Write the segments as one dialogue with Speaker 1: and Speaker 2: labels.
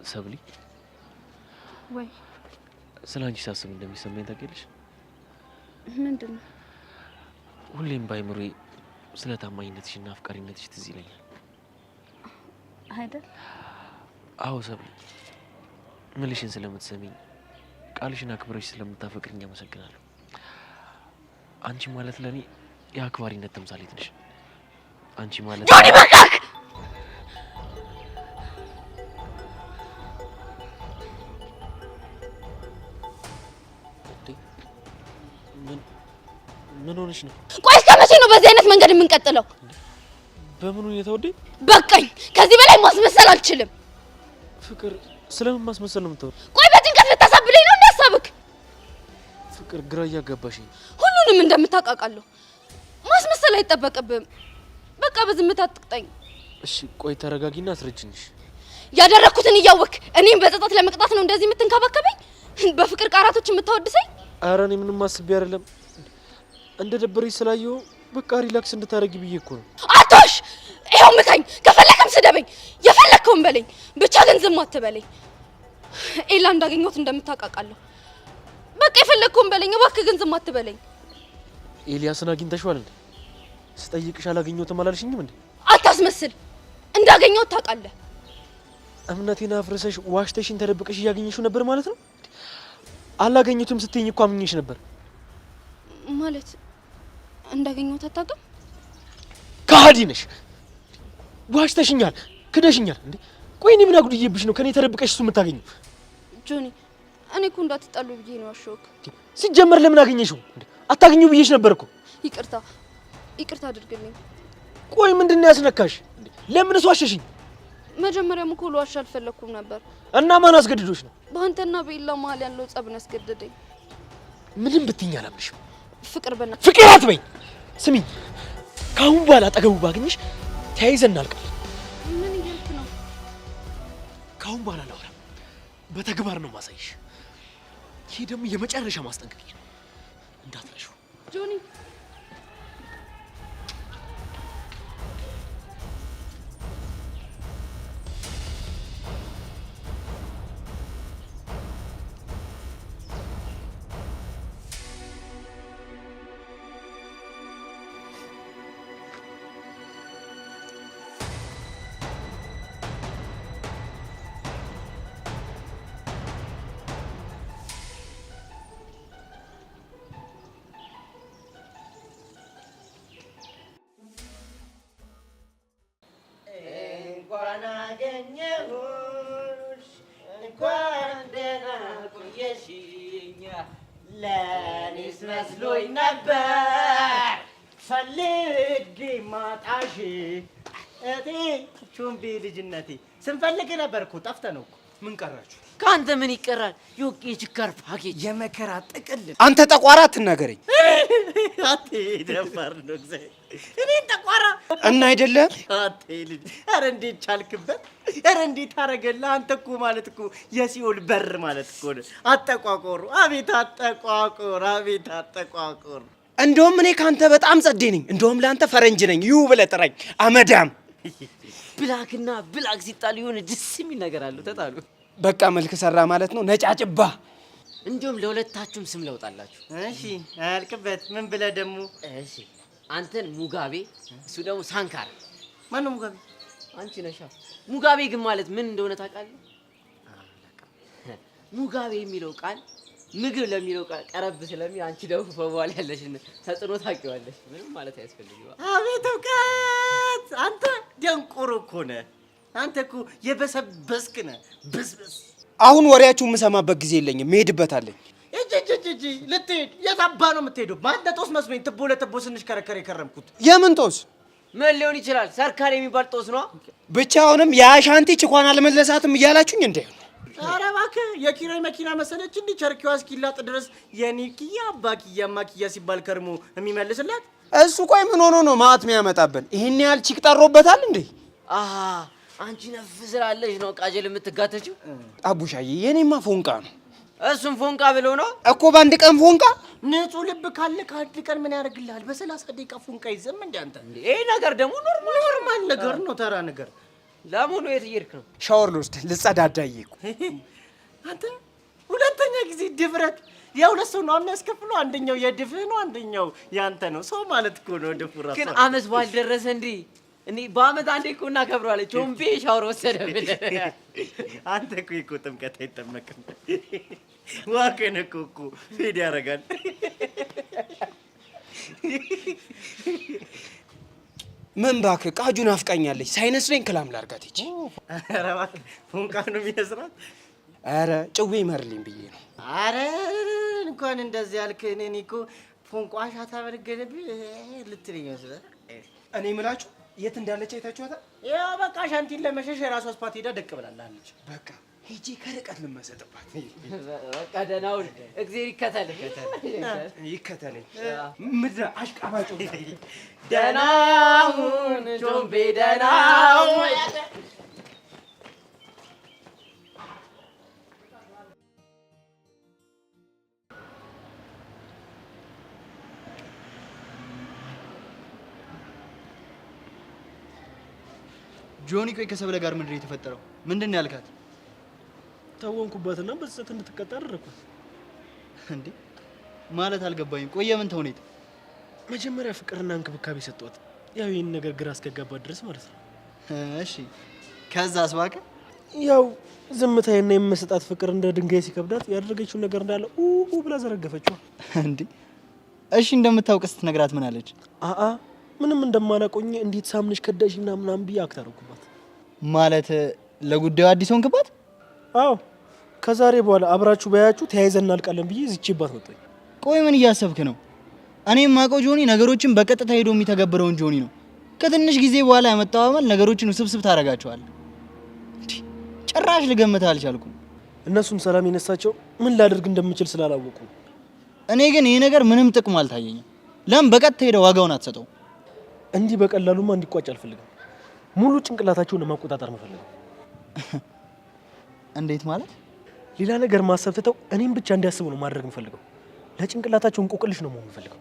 Speaker 1: ሰብሊ
Speaker 2: ወይ
Speaker 1: ስላንቺ ሳስብ እንደሚሰማኝ ታውቂያለሽ?
Speaker 2: ምንድነው?
Speaker 1: ሁሌም ባይምሮዬ ስለ ታማኝነትሽና አፍቃሪነትሽ ትዝ ይለኛል።
Speaker 2: አይደል?
Speaker 1: አዎ ሰብሊ፣ ምልሽን ስለምትሰሚኝ ቃልሽን አክብረሽ ስለምታፈቅሪኝ አመሰግናለሁ። አንቺ ማለት ለኔ የአክባሪነት ተምሳሌት ነሽ። አንቺ ማለት
Speaker 2: ጆኒ በቃክ!
Speaker 1: ምን ሆነሽ ነው?
Speaker 2: ቆይ እስከ መቼ ነው በዚህ አይነት መንገድ የምንቀጥለው?
Speaker 1: በምን ሁኔታ ወዴ?
Speaker 2: በቃኝ። ከዚህ በላይ ማስመሰል አልችልም።
Speaker 1: ፍቅር፣ ስለምን ማስመሰል ነው የምታወራው?
Speaker 2: ቆይ በጭንቀት ልታሳብለኝ ነው እንዳሳብክ?
Speaker 1: ፍቅር፣ ግራ እያጋባሽኝ።
Speaker 2: ሁሉንም እንደምታውቃቃለሁ። ማስመሰል አይጠበቅብህም። በቃ በዝምታ አትቅጣኝ።
Speaker 1: እሺ ቆይ ተረጋጊና አስረጅኝሽ።
Speaker 2: ያደረኩትን እያወክ እኔም በጸጸት ለመቅጣት ነው እንደዚህ የምትንከባከበኝ? በፍቅር ቃራቶች የምታወድሰኝ?
Speaker 1: ኧረ እኔ ምንም አስቤ አይደለም። እንደ ደበረኝ ስላየሁ በቃ ሪላክስ እንድታረጊ ብዬ እኮ ነው።
Speaker 2: አቶሽ ይኸው ምታኝ፣ ከፈለክም ስደበኝ፣ የፈለከውን በለኝ፣ ብቻ ግን ዝም አትበለኝ። ኤላ እንዳገኘሁት እንደምታውቃቃለሁ። በቃ የፈለከውን በለኝ፣ እባክህ ግን ዝም አትበለኝ።
Speaker 1: ኤልያስን አግኝተሽዋል እንዴ? ስጠይቅሽ አላገኘሁትም አላልሽኝም እንዴ?
Speaker 2: አታስመስል፣ እንዳገኘሁት ታውቃለህ።
Speaker 1: እምነቴን አፍርሰሽ ዋሽተሽን ተደብቀሽ እያገኘሽው ነበር ማለት ነው? አላገኘሁትም ስትይኝ እኮ አምኜሽ ነበር።
Speaker 2: ማለት እንዳገኘሁት አታውቅም?
Speaker 1: ከሃዲ ነሽ። ዋሽተሽኛል፣ ክደሽኛል። እንዴ ቆይ እኔ ምን አጉድዬብሽ ነው ከኔ ተደብቀሽ እሱ የምታገኘው?
Speaker 2: ጆኒ እኔ እኮ እንዳትጣሉ ብዬ ነው ያሸውክ።
Speaker 1: ሲጀመር ለምን አገኘሽው? እንዴ አታገኘው ብዬሽ ነበር እኮ።
Speaker 2: ይቅርታ አድርግልኝ።
Speaker 1: ቆይ ምንድነው ያስነካሽ? እንዴ ለምንስ ዋሸሽኝ?
Speaker 2: መጀመሪያም እኮ ልዋሽ አልፈለኩም ነበር።
Speaker 1: እና ማን አስገድዶሽ ነው?
Speaker 2: በአንተና በኤላ መሀል ያለው ጸብን ያስገድደኝ።
Speaker 1: ምንም ብትይኝ አላምንሽም።
Speaker 2: ፍቅር
Speaker 1: ፍቅር አትበኝ። ስሚኝ፣ ካሁን በኋላ አጠገቡ ባገኝሽ ተያይዘን እናልቃለን።
Speaker 2: ምን እያልክ ነው?
Speaker 1: ካሁን በኋላ ላውራ፣ በተግባር ነው ማሳይሽ። ይሄ ደግሞ የመጨረሻ ማስጠንቀቂያ ነው፣ እንዳትረሺው
Speaker 2: ጆኒ።
Speaker 3: ለኔስ መስሎኝ ነበር ፈልጌ ማጣሽ እቴ ቹምቢ ልጅነቴ ስንፈልግ ነበር እኮ ጠፍተህ ነው እኮ። ምን ቀራችሁ?
Speaker 4: ካንተ ምን ይቀራል? ዮቄ ችካር ፓኬጅ
Speaker 3: የመከራ ጥቅል።
Speaker 5: አንተ ጠቋራ አትናገረኝ።
Speaker 3: አቴ ደፋር ነው እግዚአብሔር። እኔ ጠቋራ
Speaker 5: እና አይደለም
Speaker 3: አቴ ልጅ። ኧረ እንዴት ቻልክበት? ኧረ እንዴት አደረገልህ? አንተ እኮ ማለት እኮ የሲኦል በር ማለት እኮ ነው። አጠቋቆሩ! አቤት አጠቋቆር! አቤት አጠቋቆር!
Speaker 5: እንደውም እኔ ካንተ በጣም ጸዴ ነኝ። እንደውም ለአንተ ፈረንጅ ነኝ። ይሁ ብለህ ጥራኝ አመዳም።
Speaker 4: ብላክና ብላክ ሲጣሉ የሆነ ደስ የሚል ነገር አለው። ተጣሉ
Speaker 5: በቃ መልክ ሰራ ማለት ነው። ነጫጭባ።
Speaker 4: እንዲሁም ለሁለታችሁም ስም ለውጣላችሁ።
Speaker 3: እሺ አያልቅበት። ምን ብለህ ደግሞ?
Speaker 4: እሺ አንተን ሙጋቤ፣ እሱ ደግሞ ሳንካራ።
Speaker 3: ማን ነው ሙጋቤ?
Speaker 4: አንቺ ነሻ። ሙጋቤ ግን ማለት ምን እንደሆነ ታውቃለህ? ሙጋቤ የሚለው ቃል ምግብ ለሚለው ቃል ቀረብ ስለሚል አንቺ ደግሞ በኋላ ያለሽን ተጽዕኖ ታውቂዋለሽ። ምንም ማለት አያስፈልግም።
Speaker 3: አቤት እውቀት! አንተ ደንቆሮ እኮ ነህ። አንተ እኮ የበሰበስክ ነህ። ብስብስ።
Speaker 5: አሁን ወሬያችሁ የምሰማበት ጊዜ የለኝም። መሄድበታለኝ።
Speaker 3: እጂ ልትሄድ? የት አባ ነው የምትሄደው? በአንተ ጦስ መስሎኝ ትቦ ለትቦ ስንሽከረከር የከረምኩት።
Speaker 5: የምን ጦስ?
Speaker 4: ምን ሊሆን ይችላል? ሰርካር የሚባል ጦስ ነው።
Speaker 5: ብቻ አሁንም የአሻንቲ ችኳን አልመለሳትም እያላችሁኝ እንዴ?
Speaker 3: ኧረ እባክህ የኪራይ መኪና መሰለች እንዲህ ቸርኪዋ እስኪላጥ ድረስ የኔ ኪያ አባ ኪያ ማ ኪያ ሲባል ከርሞ የሚመልስላት
Speaker 5: እሱ። ቆይ ምን ሆኖ ነው ማት የሚያመጣብን? ይሄን ያህል ቺክ ጠሮበታል እንዴ?
Speaker 4: አሃ አንቺ ነፍ ስላለሽ ነው ቃጀል የምትጋተችው።
Speaker 5: አቡሻዬ የኔማ ፎንቃ ነው።
Speaker 4: እሱም ፎንቃ ብለው ነው
Speaker 5: እኮ በአንድ ቀን ፎንቃ።
Speaker 3: ንጹህ ልብ ካለ ከአንድ ቀን ምን ያደርግልሃል? በ30 ደቂቃ ፎንቃ ይዘም እንደ አንተ።
Speaker 4: ይሄ ነገር ደግሞ
Speaker 3: ኖርማል ነገር ነው፣ ተራ ነገር።
Speaker 4: ለምኑ የት እየሄድክ ነው?
Speaker 5: ሻወር ልወስድ ልጸዳዳ እየሄድኩ።
Speaker 3: አንተ ሁለተኛ ጊዜ ድፍረት የሁለት ሰው ነው የሚያስከፍለው። አንደኛው የድፍህ ነው፣ አንደኛው ያንተ ነው። ሰው ማለት እኮ ነው ድፉ ራሱ።
Speaker 4: ግን አመት ባልደረሰ እንዴ? እኔ በአመት አንዴ እኮ እናከብረዋለን። ቾምቤ ሻወር ወሰደ ብለህ
Speaker 3: አንተ እኮ ጥምቀት አይጠመቅም። ዋከነ እኮ ፌድ ያደርጋል።
Speaker 5: ምን እባክህ ቃጁን አፍቃኛለች። ሳይነስረኝ ክላም ላርጋት ይቺ።
Speaker 3: ኧረ እባክህ ፎንቃ ነው የሚነስራት።
Speaker 5: ኧረ ጭዌ ይመርልኝ ብዬ ነው።
Speaker 3: ኧረ እንኳን እንደዚህ ያልክ እኔ እኮ ፎንቋሻ ታበርገለብህ ልትለኝ መስለህ።
Speaker 5: እኔ የምላችሁ የት እንዳለች አይታችኋታል?
Speaker 3: ያው በቃ ሻንቲን ለመሸሽ የራሷ ስፓት ሄዳ ደቅ ብላለች።
Speaker 5: በቃ ሄጄ ከርቀት ልመሰጥባት።
Speaker 4: በቃ ደህና ሁን። እግዜር ይከተልህ።
Speaker 5: ይከተለኝ ምድረ አሽቃባጭ።
Speaker 4: ደህና ሁን ቾምቤ ደህና ሁን።
Speaker 1: ጆኒ ቆይ ከሰብለ ጋር ምንድን ነው የተፈጠረው? ምንድን ነው ያልካት?
Speaker 6: ታወንኩባትና በጸጸት እንድትቀጣ አደረኳት።
Speaker 1: እንዴ ማለት አልገባኝም። ቆየ ምን ተውኔት?
Speaker 6: መጀመሪያ ፍቅርና እንክብካቤ ሰጠኋት። ያው ይህን ነገር ግራ እስከገባት ድረስ ማለት ነው።
Speaker 1: እሺ ከዛስ? እባክህ
Speaker 6: ያው ዝምታዬና የምሰጣት ፍቅር እንደ ድንጋይ ሲከብዳት ያደረገችውን ነገር እንዳለ ብላ ዘረገፈችው።
Speaker 1: እንዴ እሺ እንደምታውቅ ስትነግራት ምን አለች?
Speaker 6: ምንም እንደማላቆኝ እንዴት ሳምንሽ ከዳሽና ምናምን ብዬ አክት አደረኩባት።
Speaker 1: ማለት ለጉዳዩ አዲስ ሆንክባት?
Speaker 6: አዎ ከዛሬ በኋላ አብራችሁ በያችሁ ተያይዘን እናልቃለን ብዬ ዝቼባት መጣኝ።
Speaker 1: ቆይ ምን እያሰብክ ነው? እኔ የማውቀው ጆኒ ነገሮችን በቀጥታ ሄዶ የሚተገብረውን ጆኒ ነው። ከትንሽ ጊዜ በኋላ ያመጣው አመል ነገሮችን ውስብስብ ታደርጋቸዋል። ጭራሽ ልገምት አልቻልኩም።
Speaker 6: እነሱም ሰላም የነሳቸው ምን ላደርግ እንደምችል ስላላወቁ።
Speaker 1: እኔ ግን ይሄ ነገር ምንም ጥቅም አልታየኝም። ለምን በቀጥታ ሄደው ዋጋውን አትሰጠው?
Speaker 6: እንዲህ በቀላሉማ እንዲቋጭ አልፈልግም። ሙሉ ጭንቅላታቸውን ለማቆጣጠር መፈልገው።
Speaker 1: እንዴት ማለት?
Speaker 6: ሌላ ነገር ማሰብ ትተው እኔም ብቻ እንዲያስቡ ነው ማድረግ የምፈልገው። ለጭንቅላታቸው እንቆቅልሽ ነው መሆን የምፈልገው።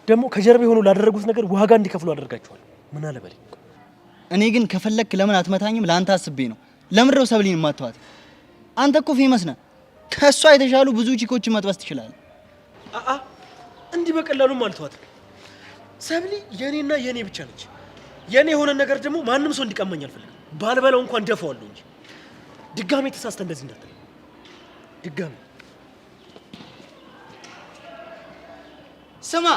Speaker 6: ደግሞ ከጀርባ ሆነው ላደረጉት ነገር ዋጋ እንዲከፍሉ አደርጋቸዋለሁ። ምን አለ በለኝ።
Speaker 1: እኔ ግን ከፈለክ ለምን አትመታኝም? ለአንተ አስቤ ነው። ለምን ነው ሰብሊን ማተዋት? አንተ እኮ ፌመስ ነህ። ከሷ የተሻሉ ብዙ ቺኮችን መጥበስ ትችላለህ።
Speaker 6: እንዲህ በቀላሉም አልተዋትም። ሰብሊ የኔና የኔ ብቻ ነች። የኔ የሆነ ነገር ደግሞ ማንም ሰው እንዲቀማኝ አልፈልግም። ባልበላው እንኳን ደፋዋለሁ እንጂ ድጋሜ ተሳስተ እንደዚህ እንዳትል። ድጋሜ
Speaker 1: ስማ፣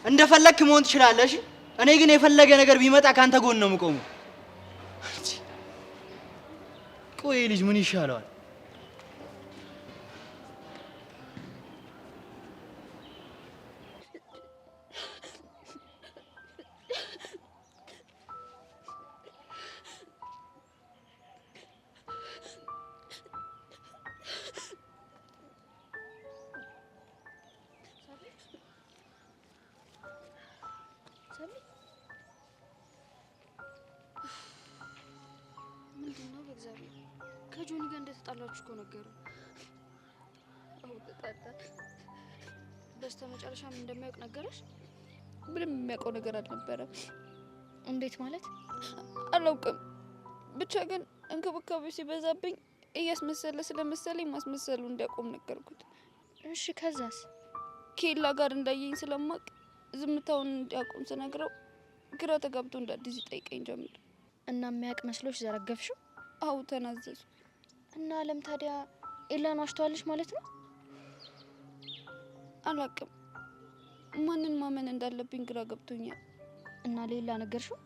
Speaker 1: እንደፈለክ መሆን ትችላለህ። እሺ እኔ ግን የፈለገ ነገር ቢመጣ ካንተ ጎን ነው የምቆመው። ቆይ ልጅ ምን ይሻለዋል?
Speaker 2: ምንድነው? በእግዚአብሔር ከጆኒ ጋር እንደተጣላችሁ እኮ ነገሩ። በስተመጨረሻም እንደማያውቅ ነገረሽ? ምንም የሚያውቀው ነገር አልነበረም። እንዴት ማለት? አላውቅም። ብቻ ግን እንክብካቤ ሲበዛብኝ እያስመሰለ ስለመሰለኝ ማስመሰሉ እንዲያቆም ነገርኩት። እሺ ከዛስ? ኬላ ጋር እንዳየኝ ስለማቅ ዝምታውን እንዲያቆም ስነግረው ግራ ተጋብቶ እንደ አዲስ ይጠይቀኝ ጀመር። እና የሚያውቅ መስሎሽ ዘረገፍሽው? አው ተናዘዙ። እና አለም ታዲያ ኤላን ዋሽቷልሽ ማለት ነው? አላውቅም። ማንን ማመን እንዳለብኝ ግራ ገብቶኛል። እና ሌላ ነገርሽው?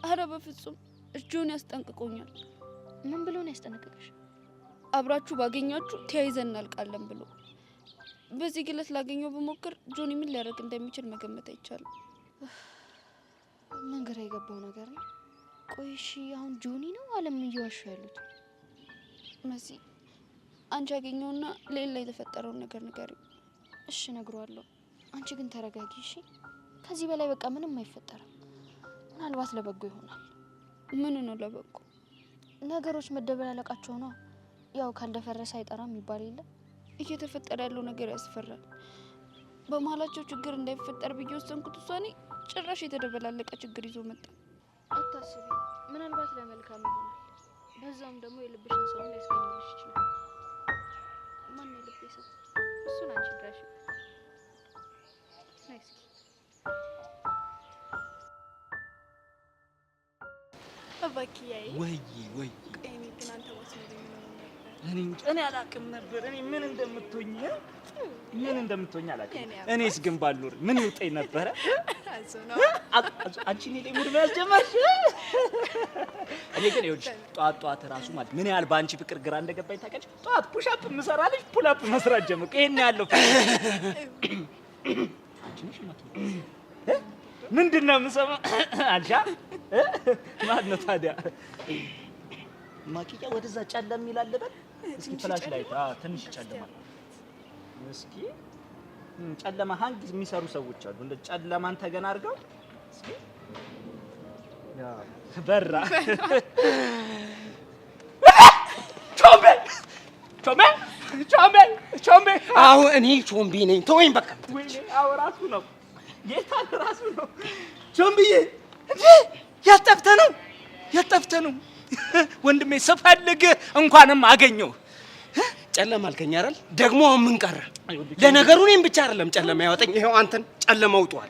Speaker 2: አረ በፍጹም ጆኒ ያስጠንቅቆኛል። ምን ብሎ ነው ያስጠነቀቀሽ? አብራችሁ ባገኛችሁ ተያይዘን እናልቃለን ብሎ። በዚህ ግለት ላገኘው በሞክር ጆኒ ምን ሊያደርግ እንደሚችል መገመት አይቻልም። ምን ግራ የገባው ነገር ነው። ቆይ እሺ አሁን ጆኒ ነው አለም እየዋሹ ያሉት? መሲ አንቺ ያገኘውና ሌላ የተፈጠረውን ነገር ንገሪው። እሺ እነግረዋለሁ። አንቺ ግን ተረጋጊ እሺ። ከዚህ በላይ በቃ ምንም አይፈጠርም። ምናልባት ለበጎ ይሆናል። ምን ነው ለበጎ? ነገሮች መደበላለቃቸው ነው። ያው ካልደፈረሰ አይጠራም ይባል የለ። እየተፈጠረ ያለው ነገር ያስፈራል። በመሀላቸው ችግር እንዳይፈጠር ብዬ ወሰንኩት ውሳኔ ጭራሽ የተደበላለቀ ችግር ይዞ መጣ። አታስቢ፣ ምናልባት ለመልካም ይሆናል። በዛውም ደግሞ የልብሽን ሰው ሊያስገኝልሽ ይችላል። ማን ነው የልቤ ሰው? እሱን አንቺ ድረሽ። ናይስ አባኪያዬ።
Speaker 5: ወይ
Speaker 2: እኔ ግን አንተ ወስነህ
Speaker 5: እኔ አላውቅም ነበር። እኔ ምን እንደምትሆኝ አላውቅም። እኔስ ግን ባልኖር ምን ይውጠኝ ነበረ? አንቺ እኔ ላይ ሙድ መያዝ ጀመርሽ። እኔ ግን ይኸውልሽ ጧት ራሱ ማለት ምን ያህል በአንቺ ፍቅር ግራ እንደገባኝ ታውቂያለሽ? ጧት ፑሽአፕ የምሰራልሽ ፑልአፕ መስራት ጀመርኩ። ይሄን ያለው አንቺ ነሽ ምንድን ነው የምሰማው? አልሻ ማን ነው ታዲያ? ማኪያ ወደዛ ጨለም ይላል በል እስኪ ፍላሽ ላይት ትንሽ ጨለማል። እስኪ ጨለማ ሃንግ የሚሰሩ ሰዎች አሉ እንደ ጨለማን ተገና አድርገው እስኪ ያ በራ ቾምቤ አዎ እኔ ቾምቤ ነኝ። ተወኝ በቃ ወይኔ አዎ ራሱ ነው ጌታ ራሱ ነው ቾምቤዬ። ያጠፍተ ነው ወንድሜ ስፈልግ እንኳንም አገኘው። ጨለማ አልከኝ አይደል? ደግሞ ምን ቀረ? ለነገሩ እኔም ብቻ አይደለም ጨለማ ያወጣኝ፣ ይሄው አንተን ጨለማ ውጧል።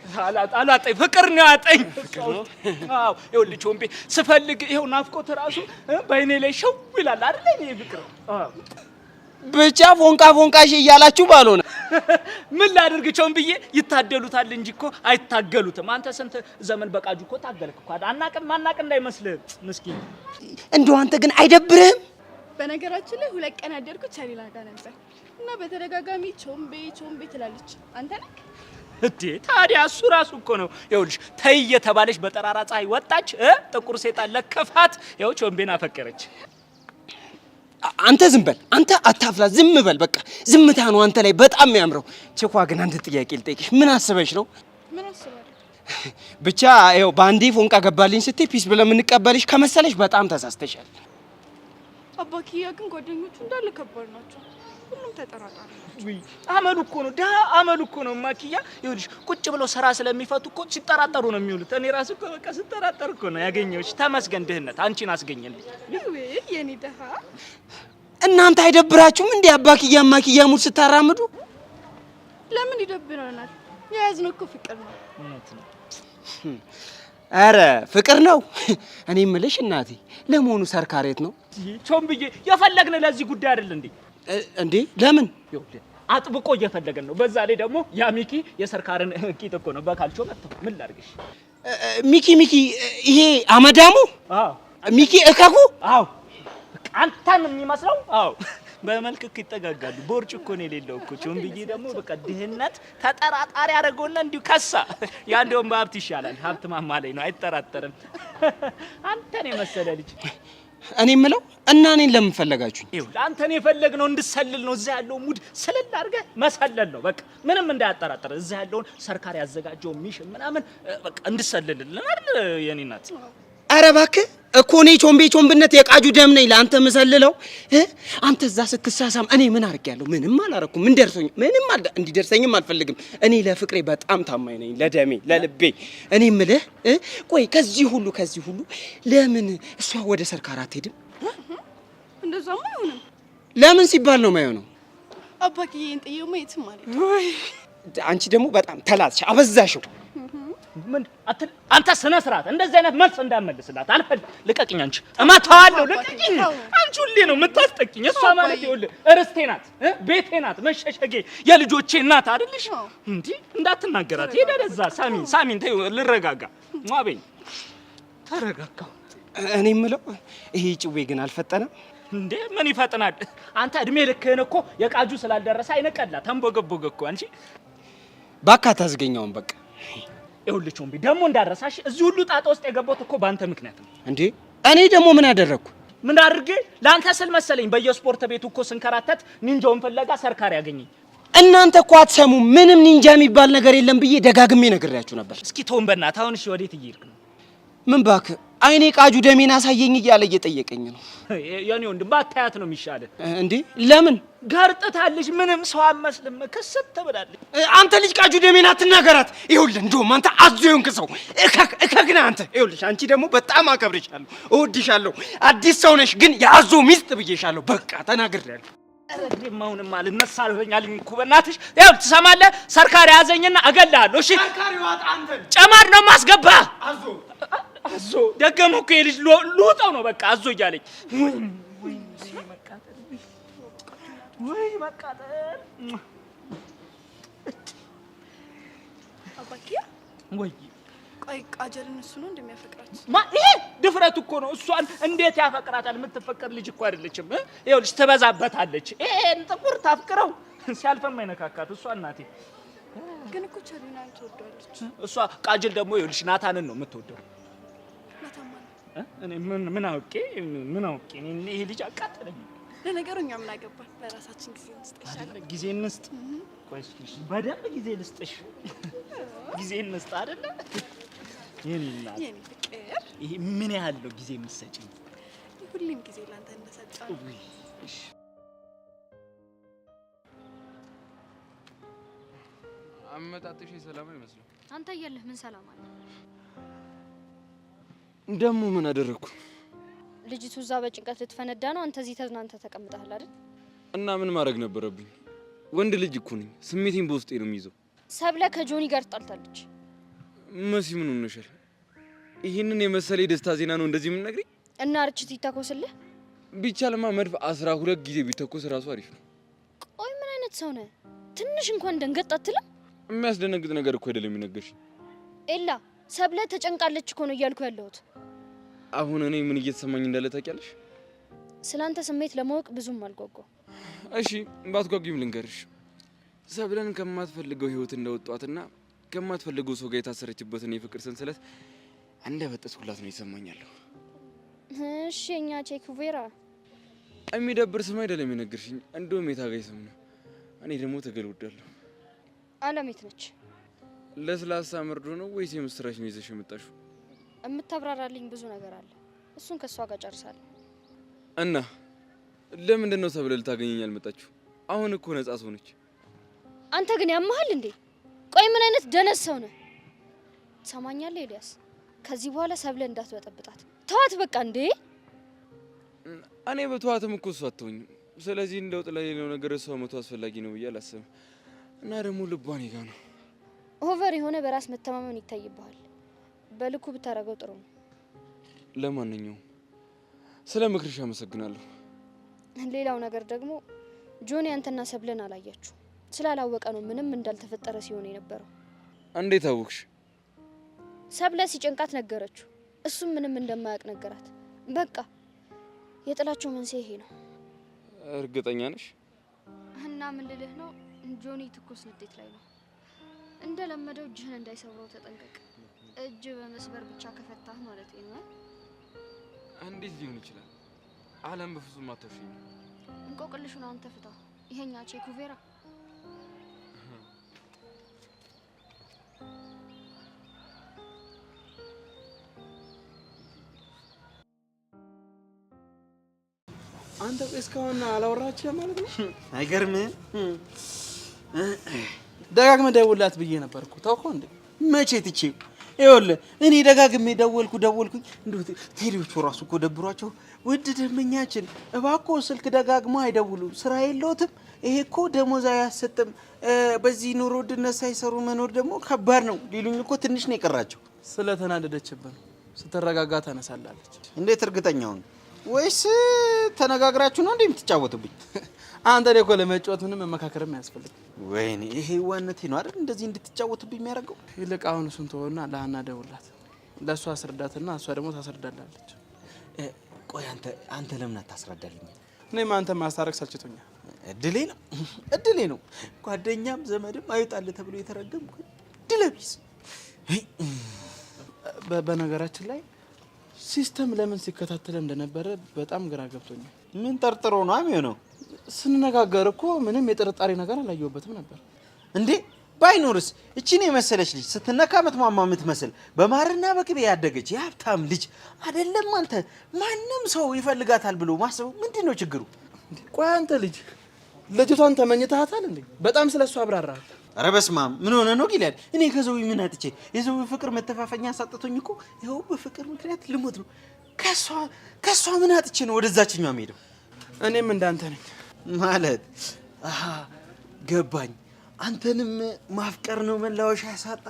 Speaker 5: አላጣኝ ፍቅር ነው ያጠኝ። አዎ ይኸውልህ ቾምቤ ስፈልግ ይሄው ናፍቆት ራሱ በእኔ ላይ ሸው ይላል አይደል? እኔ ፍቅር ብቻ ፎንቃሽ እያላችሁ ባልሆነ ምን ላድርግ ቾምብዬ? ይታደሉታል እንጂ እኮ አይታገሉትም። አንተ ስንት ዘመን በቃጁ እኮ ታገልክ እኮ ማናቅ እንዳይመስልህ ምስኪን። እንደው አንተ ግን አይደብርህም?
Speaker 2: በነገራችን ላይ 2 ቀን ያደርኩት ቻሊላ ጋር ነበር እና በተደጋጋሚ ቾምቤ ትላለች። አንተ ነህ
Speaker 5: እንዴ? ታዲያ እሱ ራሱ እኮ ነው። ይኸውልሽ ተይ የተባለች በጠራራ ፀሐይ ወጣች፣ ጥቁር ሴጣን ለከፋት፣ ይኸው ቾምቤን አፈቀረች። አንተ ዝም በል፣ አንተ አታፍላ፣ ዝም በል በቃ። ዝምታ ነው አንተ ላይ በጣም የሚያምረው። ቼኳ ግን አንተ ጥያቄ ልጠይቅሽ፣ ምን አስበሽ ነው?
Speaker 2: ምን አስባለሁ?
Speaker 5: ብቻ ይኸው ባንዴ ፎንቃ ገባልኝ ስትይ ፒስ ብለን የምንቀበልሽ ከመሰለሽ በጣም ተሳስተሻል።
Speaker 2: አባኪያ ግን ጓደኞቹ እንዳለ ከባድ ናቸው። ሁሉም ተጠራጣሪ ናቸው።
Speaker 5: አመሉ እኮ ነው ማኪያ። ይኸውልሽ ቁጭ ብለው ስራ ስለሚፈቱ እኮ ሲጠራጠሩ ነው የሚውሉት። እኔ ራሱ እኮ በቃ ስጠራጠር እኮ ነው ያገኘሁሽ። ተመስገን ድህነት አንቺን አስገኘልኝ።
Speaker 2: ወይ የኔ ደሃ።
Speaker 5: እናንተ አይደብራችሁም እንዴ አባኪያ ማኪያ ሙድ ስታራምዱ?
Speaker 2: ለምን ይደብረናል? የያዝነው እኮ ፍቅር ነው።
Speaker 5: እውነት ነው። አረ ፍቅር ነው። እኔ የምልሽ እናቴ ለመሆኑ ሰርካሬት ነው? ቾምብዬ የፈለግን ለዚህ ጉዳይ አይደል እንዴ? እንዴ ለምን? ይኸውልህ አጥብቆ እየፈለገን ነው። በዛ ላይ ደግሞ ያ ሚኪ የሰርካርን ቂጥ እኮ ነው በካልቾ መጥተው። ምን ላድርግሽ? ሚኪ ይሄ አመዳሙ? አዎ ሚኪ እከኩ? አዎ አንተን የሚመስለው? አዎ በመልክ እኮ ይጠጋጋሉ። ቦርጭ እኮ ነው የሌለው እኮ። ቾምብዬ ደግሞ በቃ ድህነት ተጠራጣሪ አደረገውና እንዲሁ ከሳ። ያ እንደውም በሀብት ይሻላል። ሀብት ማማ ላይ ነው አይጠራጠርም። አንተን የመሰለ ልጅ። እኔ የምለው እና እኔን ለምን ፈለጋችሁኝ? ይኸውልህ አንተን የፈለግነው እንድሰልል ነው። እዛ ያለው ሙድ ስልል አድርገህ መሰለል ነው በቃ። ምንም እንዳያጠራጥር እዛ ያለውን ሰርካሪ ያዘጋጀው ሚሽን ምናምን በቃ እንድሰልልልን አይደል የኔ እናት? ኧረ እባክህ እኮ እኔ ቾምብነት የቃጁ ደም ነኝ ለአንተ መሰልለው። አንተ እዛ ስትሳሳም እኔ ምን አድርጌያለሁ? ምንም አላረኩም። ምን ደርሶኝ? ምንም እንዲደርሰኝም አልፈልግም። እኔ ለፍቅሬ በጣም ታማኝ ነኝ፣ ለደሜ ለልቤ። እኔ የምልህ ቆይ ከዚህ ሁሉ ለምን እሷ ወደ ሰርካር አትሄድም?
Speaker 2: እንደዛማ አይሆንም።
Speaker 5: ለምን ሲባል ነው የማይሆነው?
Speaker 2: አባዬን ጥዬው የትም አልሄድም።
Speaker 5: አንቺ ደግሞ በጣም ተላዝሽ፣ አበዛሽው። ምን አንተ ስነ ስርዓት እንደዚህ አይነት መልስ እንዳመልስላት አልፈልግ። ልቀቅኝ አንቺ እማታዋለሁ። ልቀቅኝ አንቺ። ሁሌ ነው የምታስጠቂኝ። እሷ ማለት ይኸውልህ እርስቴ ናት፣ ቤቴ ናት፣ መሸሸጌ፣ የልጆቼ እናት አይደልሽ እንዴ? እንዳትናገራት ሄደ ለዛ። ሳሚን ተይው፣ ልረጋጋ። ሟበኝ ተረጋጋው። እኔ የምለው ይሄ ጭዌ ግን አልፈጠነም እንዴ? ምን ይፈጥናል? አንተ እድሜ ልክህን እኮ የቃጁ ስላልደረሰ አይነቀላ ተንቦገቦገ እኮ። አንቺ ባካ ታዝገኛውን በቃ ይኸውልህ ቾምቢ ደግሞ እንዳረሳሽ እዚህ ሁሉ ጣጣ ውስጥ የገባሁት እኮ በአንተ ምክንያት ነው እንዴ። እኔ ደግሞ ምን አደረግኩ? ምን አድርጌ? ለአንተ ስል መሰለኝ በየስፖርት ቤቱ እኮ ስንከራተት ኒንጃውን ፍለጋ ሰርካሪ ያገኘኝ። እናንተ እኮ አትሰሙም። ምንም ኒንጃ የሚባል ነገር የለም ብዬ ደጋግሜ ነግሬያችሁ ነበር። እስኪ ተውን በእናትህ። አሁን እሺ ወዴት እየሄድክ ነው? ምን እባክህ አይኔ ቃጁ ደሜን አሳየኝ እያለ እየጠየቀኝ ነው።
Speaker 7: የኔ ወንድም ባታያት ነው የሚሻለው።
Speaker 5: እንዴ ለምን?
Speaker 7: ገርጥታለች፣ ምንም ሰው አመስልም፣ ክስት ትብላለች።
Speaker 5: አንተ ልጅ ቃጁ ደሜን አትናገራት። ይኸውልህ እንደውም አንተ አዞ የሆንክ ሰው እከክ ነህ አንተ። ይኸውልሽ አንቺ ደግሞ በጣም አከብርሻለሁ፣ እወድሻለሁ። አዲስ ሰው ነሽ ግን የአዞ ሚስት ብዬሻለሁ። በቃ ተናግሬያለሁ።
Speaker 7: አሁንም አልነሳ አልበኛልኝ እኮ በእናትሽ። ይኸውልህ ትሰማለህ? ሰርካሪ ያዘኝና እገልሃለሁ። እሺ
Speaker 5: ሰርካሪ ዋጥ አንተ
Speaker 7: ጨማር ነው ማስገባ።
Speaker 5: አዞ
Speaker 7: ደገሙ እኮ የልጅ ልውጣው ነው በቃ አዞ እያለኝ። ወይ መቃጠል።
Speaker 2: አባዬ
Speaker 7: ወይ
Speaker 2: ቆይ ቃጀልን እሱ ነው እንደሚያፈቅራት?
Speaker 7: ይሄ ድፍረት እኮ ነው። እሷን እንዴት ያፈቅራታል? የምትፈቀር ልጅ እኮ አይደለችም። ይኸውልሽ ትበዛበታለች። ይሄን ጥቁር ታፍቅረው ሲያልፈም አይነካካት እሷ እናቴ።
Speaker 2: ግን እኮ ቸሪናን ትወደዋለች።
Speaker 7: እሷ ቃጅል ደግሞ ይኸውልሽ ናታንን ነው የምትወደው። እኔ ምን አውቄ ይሄ ልጅ አቃጠለኝ።
Speaker 2: ለነገሩ እኛ ምን አገባን? ለራሳችን ጊዜ እንስጥ ይሻላል።
Speaker 7: ጊዜ እንስጥ። ቆይ እስኪ በደንብ ጊዜ ልስጥሽ። ጊዜ እንስጥ አይደለ? የኔ ፍቅር ይሄ ምን ያህል ነው ጊዜ የምትሰጪኝ?
Speaker 2: ሁሌም ጊዜ ላንተ እንደሰጠው።
Speaker 7: እሺ
Speaker 8: አመጣጥሽ ሰላም አይመስልም።
Speaker 9: አንተ እያለህ ምን ሰላም አለ?
Speaker 8: ደሞ ምን አደረኩ?
Speaker 9: ልጅቱ እዛ በጭንቀት ልትፈነዳ ነው። አንተ እዚህ ተዝናንተ ተቀምጠሃል አይደል?
Speaker 8: እና ምን ማድረግ ነበረብኝ? ወንድ ልጅ እኮ ነኝ። ስሜቴን በውስጤ ነው የሚይዘው።
Speaker 9: ሰብለ ከጆኒ ጋር ጣልታለች።
Speaker 8: መሲ ምን ሆነሻል? ይሄንን የመሰለ የደስታ ዜና ነው እንደዚህ ምን ነግሪ?
Speaker 9: እና ርችት ይተኮስልህ።
Speaker 8: ቢቻልማ መድፍ 12 ጊዜ ቢተኮስ ራሱ አሪፍ ነው።
Speaker 9: ቆይ ምን አይነት ሰው ነህ? ትንሽ እንኳን ደንገጥ አትልም?
Speaker 8: የሚያስደነግጥ ነገር እኮ አይደለም የሚነገርሽ።
Speaker 9: ኤላ ሰብለ ተጨንቃለች እኮ ነው እያልኩ ያለሁት።
Speaker 8: አሁን እኔ ምን እየተሰማኝ እንዳለ ታውቂያለሽ?
Speaker 9: ስላንተ ስሜት ለማወቅ ብዙም አልጓጓም።
Speaker 8: እሺ ባትጓጉም ልንገርሽ። ሰብለን ከማትፈልገው ህይወት እንደወጣትና ከማትፈልገው ሰው ጋር የታሰረችበትን የፍቅር ሰንሰለት እንደበጠስኩላት ነው ይሰማኛል።
Speaker 9: እሺ እኛ ቼኩቬራ
Speaker 8: የሚደብር ስም አይደለም የነገርሽኝ፣ እንደውም የታጋይ ስም ነው። እኔ ደግሞ ትግል እወዳለሁ።
Speaker 9: አለሜት ነች።
Speaker 8: ለስላሳ መርዶ ነው ወይስ የምስራች ነው ይዘሽ የመጣሽው?
Speaker 9: የምታብራራልኝ ብዙ ነገር አለ። እሱን ከሷ ጋር ጨርሳለሁ።
Speaker 8: እና ለምንድን ነው ሰብለ ልታገኘኝ አልመጣችሁ? አሁን እኮ ነጻ ሰው ነች።
Speaker 9: አንተ ግን ያመሃል እንዴ? ቆይ ምን አይነት ደነስ ሰው ነህ? ትሰማኛለህ ኤልያስ? ከዚህ በኋላ ሰብለ እንዳትበጠብጣት ተዋት በቃ። እንዴ
Speaker 8: እኔ በተዋትም እኮ እሷ አትሆኝም። ስለዚህ እንደው ለሌላው ነገር እሷ መቶ አስፈላጊ ነው ብዬ አላስብም። እና ደግሞ ልቧን ይጋ ነው።
Speaker 9: ኦቨር የሆነ በራስ መተማመን ይታይብሃል። በልኩ ብታረገው ጥሩ ነው።
Speaker 8: ለማንኛውም ስለ ምክርሽ አመሰግናለሁ።
Speaker 9: ሌላው ነገር ደግሞ ጆኒ አንተና ሰብለን አላያችሁ። ስላላወቀ ነው ምንም እንዳልተፈጠረ ሲሆን የነበረው።
Speaker 8: እንዴት አወቅሽ?
Speaker 9: ሰብለ ሲጨንቃት ነገረችው። እሱም ምንም እንደማያውቅ ነገራት። በቃ የጥላቸው መንስኤ ይሄ ነው።
Speaker 8: እርግጠኛ ነሽ?
Speaker 9: እና ምን ልልህ ነው፣ ጆኒ ትኩስ ንዴት ላይ ነው። እንደለመደው እጅህን እንዳይሰብረው ተጠንቀቅ። እጅ በመስበር ብቻ ከፈታህ ማለት ነው።
Speaker 8: እንዴት ሊሆን ይችላል? አለም በፍጹም አትወሽኝ።
Speaker 9: እንቆቅልሹን አንተ ፍታው። ይሄኛ ቼኩቬራ
Speaker 5: አንተ እስካሁን አላወራችም ማለት ነው?
Speaker 3: አይገርምህም?
Speaker 1: ደጋግመህ ደውላት ብዬ ነበርኩ። ታውቀው እንዴ?
Speaker 3: መቼ ትቼው? ይኸውልህ እኔ ደጋግሜ ደወልኩኝ። እንደው ቴሌዎቹ ራሱ እኮ ደብሯቸው ውድ ደንበኛችን እባክዎ ስልክ ደጋግሞ አይደውሉ፣ ስራ የለዎትም፣ ይሄ እኮ ደሞዝ አያሰጥም፣ በዚህ ኑሮ ውድነት ሳይሰሩ መኖር ደግሞ ከባድ ነው ሊሉኝ እኮ ትንሽ ነው የቀራቸው።
Speaker 1: ስለተናደደችብህ ነው። ስትረጋጋ ታነሳላለች።
Speaker 3: እንዴት እርግጠኛው ነው? ወይስ ተነጋግራችሁ ነው እንዴ የምትጫወቱብኝ?
Speaker 1: አንተ ላይ እኮ ለመጫወት ምንም መመካከርም አያስፈልግም።
Speaker 3: ወይኔ ይሄ ዋነቴ ነው አይደል እንደዚህ እንድትጫወቱብኝ የሚያደርገው?
Speaker 1: ይልቅ አሁን እሱን ተወውና ለሀና ደውላት፣ ለእሷ አስረዳትና እሷ ደግሞ ታስረዳላለች።
Speaker 3: ቆይ አንተ ለምን አታስረዳልኝ?
Speaker 1: እኔም አንተ ማስታረቅ ሰልችቶኛል።
Speaker 3: እድሌ ነው። ጓደኛም ዘመድም አይጣል ተብሎ የተረገምኩ ድለቢስ።
Speaker 1: በነገራችን ላይ ሲስተም ለምን ሲከታተል እንደነበረ በጣም ግራ ገብቶኛል።
Speaker 3: ምን ጠርጥሮ ነው የሚሆነው?
Speaker 1: ስንነጋገር እኮ ምንም የጥርጣሬ ነገር አላየሁበትም ነበር።
Speaker 3: እንዴ ባይኖርስ እቺን የመሰለች ልጅ ስትነካ ምትማማ የምትመስል በማርና በቅቤ ያደገች የሀብታም ልጅ አይደለም አንተ ማንም ሰው ይፈልጋታል ብሎ ማሰቡ ምንድነው ችግሩ?
Speaker 6: ቆይ አንተ ልጅቷን ተመኝተሃታል እንዴ? በጣም ስለሷ አብራራህ።
Speaker 3: ኧረ በስመ አብ ምን ሆነ ነው ጊላል? እኔ ከዘው ምን አጥቼ የዘው ፍቅር መተፋፈኛ ሳጥቶኝ እኮ ይኸው በፍቅር ምክንያት ልሞት ነው። ከሷ ምን አጥቼ ነው ወደዛችኛው የምሄደው?
Speaker 6: እኔም እንዳንተ ነኝ
Speaker 3: ማለት ገባኝ። አንተንም ማፍቀር ነው መላወሻ ያሳጣ።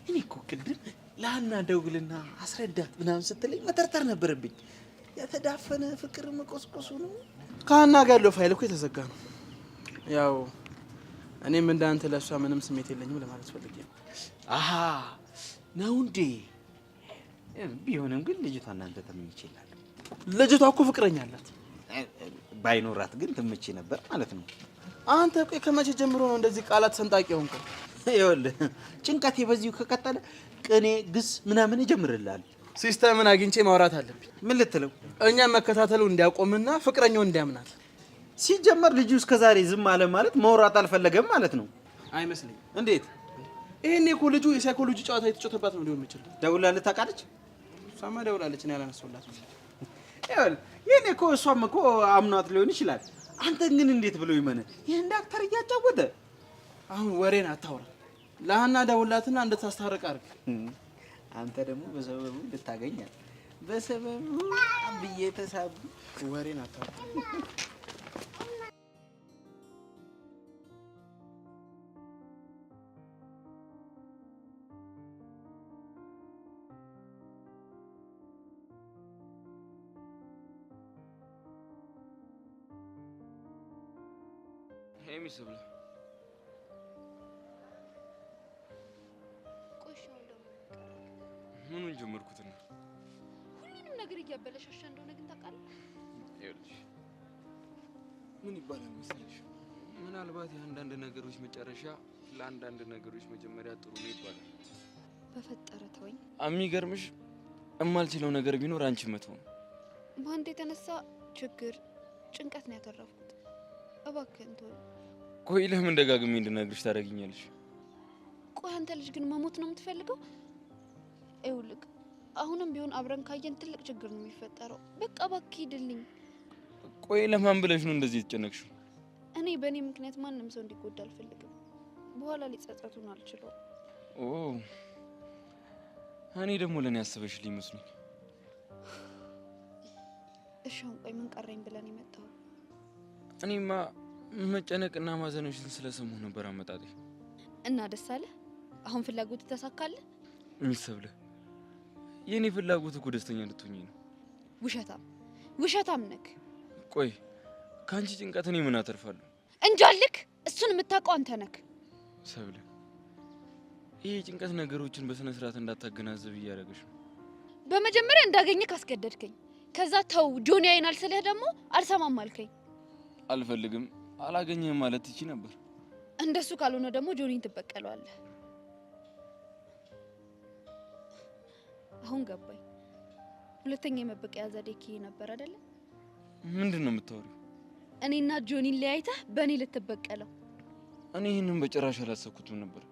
Speaker 3: እኔ እኮ ቅድም ለሀና ደውልና አስረዳት ምናምን ስትለኝ መተርተር ነበረብኝ። የተዳፈነ ፍቅር መቆስቆሱ ነው።
Speaker 6: ከሀና ጋር ያለው ፋይል እኮ የተዘጋ ነው። ያው እኔም እንዳንተ ለሷ ምንም ስሜት የለኝም ለማለት ፈልጌ ነው።
Speaker 3: ነው እንዴ? ቢሆንም ግን ልጅቷ እናንተ ተመኝቼላል።
Speaker 6: ልጅቷ እኮ ፍቅረኛ አላት።
Speaker 3: ባይኖራት ግን ትመቼ ነበር ማለት ነው።
Speaker 6: አንተ ቆይ ከመቼ ጀምሮ ነው እንደዚህ ቃላት ሰንጣቂ ሆንከው?
Speaker 3: ይኸውልህ ጭንቀቴ በዚሁ ከቀጠለ ቅኔ ግስ ምናምን ይጀምርልሃል።
Speaker 6: ሲስተምን አግኝቼ ማውራት አለብኝ።
Speaker 3: ምን ልትለው?
Speaker 6: እኛም መከታተሉ እንዲያቆምና ፍቅረኛው እንዲያምናት።
Speaker 3: ሲጀመር ልጁ እስከዛሬ ዝም አለ ማለት ማውራት አልፈለገም ማለት ነው።
Speaker 6: አይመስለኝም።
Speaker 3: እንዴት?
Speaker 6: ይሄኔ እኮ ልጁ የሳይኮሎጂ ጨዋታ የተጫወተባት ነው ሊሆን የሚችል።
Speaker 3: ደውላለች ታውቃለች?
Speaker 6: እሷማ ደውላለች፣ እኔ አላነሳሁላት።
Speaker 3: ይኸውልህ ይሄኔ እኮ እሷም እኮ አምኗት ሊሆን ይችላል። አንተን ግን እንዴት ብሎ ይመነ? ይሄን ዳክተር እያጫወተ
Speaker 6: አሁን ወሬን አታውራ። ለሀና ደውላትና እንድታስታርቅ አድርግ።
Speaker 3: አንተ ደግሞ በሰበቡ ልታገኛል። በሰበቡ ብዬ ተሳቡ።
Speaker 6: ወሬን አታውራ።
Speaker 8: የሚስብለ
Speaker 2: ቆሻው ደግሞ
Speaker 8: ምኑን ጀመርኩትና
Speaker 2: ሁሉንም ነገር እያበለሻሻ እንደሆነ ግን ታውቃለህ።
Speaker 8: ይኸውልሽ ምን ይባላል መሰለሽ፣ ምናልባት የአንዳንድ ነገሮች መጨረሻ ለአንዳንድ ነገሮች መጀመሪያ ጥሩ ነው ይባላል።
Speaker 2: በፈጠረ ተወኝ።
Speaker 8: የሚገርምሽ የማልችለው ነገር ቢኖር አንቺ መተው ነው።
Speaker 2: በአንተ የተነሳ ችግር፣ ጭንቀት ነው ያተረፍኩት። እባክህን ተወኝ።
Speaker 8: ቆይ ለምን ደጋግሜ እንድነግርሽ ታደርጊኛለሽ?
Speaker 2: ቆይ አንተ ልጅ ግን መሞት ነው የምትፈልገው? ይኸውልህ አሁንም ቢሆን አብረን ካየን ትልቅ ችግር ነው የሚፈጠረው። በቃ እባክህ ሂድልኝ።
Speaker 8: ቆይ ለማን ብለሽ ነው እንደዚህ የተጨነቅሽው?
Speaker 2: እኔ በእኔ ምክንያት ማንም ሰው እንዲጎዳ አልፈልግም። በኋላ ሊጸጸቱን አልችለው።
Speaker 8: ኦ እኔ ደግሞ ለኔ ያስበሽልኝ መስሎኝ።
Speaker 2: እሺ አሁን ቆይ ምን ቀረኝ ብለን የመጣው?
Speaker 8: እኔማ መጨነቅና ማዘንሽን ስለሰማሁ ነበር አመጣጤ።
Speaker 2: እና ደስ አለ? አሁን ፍላጎት ተሳካለ?
Speaker 8: የሚሰብለ የኔ ፍላጎት እኮ ደስተኛ እንድትሆኚ ነው።
Speaker 2: ውሸታም ነክ።
Speaker 8: ቆይ ካንቺ ጭንቀት እኔ ምን አተርፋለሁ?
Speaker 2: እንጃልክ። እሱን የምታውቀው አንተ ነክ።
Speaker 8: ሰብለ ይሄ ጭንቀት ነገሮችን በስነ ስርዓት እንዳታገናዘብ እያደረገሽ ነው።
Speaker 2: በመጀመሪያ እንዳገኘህ አስገደድከኝ። ከዛ ተው ጆኒ አይናል ስለህ ደግሞ አልሰማም አልከኝ።
Speaker 8: አልፈልግም አላገኘህም ማለት ትቺ ነበር።
Speaker 2: እንደሱ ካልሆነ ደግሞ ጆኒን ትበቀለዋለህ። አሁን ገባኝ። ሁለተኛ የመበቀያ ዘዴ ይሄ ነበር አይደለ?
Speaker 8: ምንድነው የምታወሪው?
Speaker 2: እኔና ጆኒን ለያይተህ በእኔ ልትበቀለው?
Speaker 8: እኔ ይሄንን በጭራሽ አላሰብኩትም ነበር።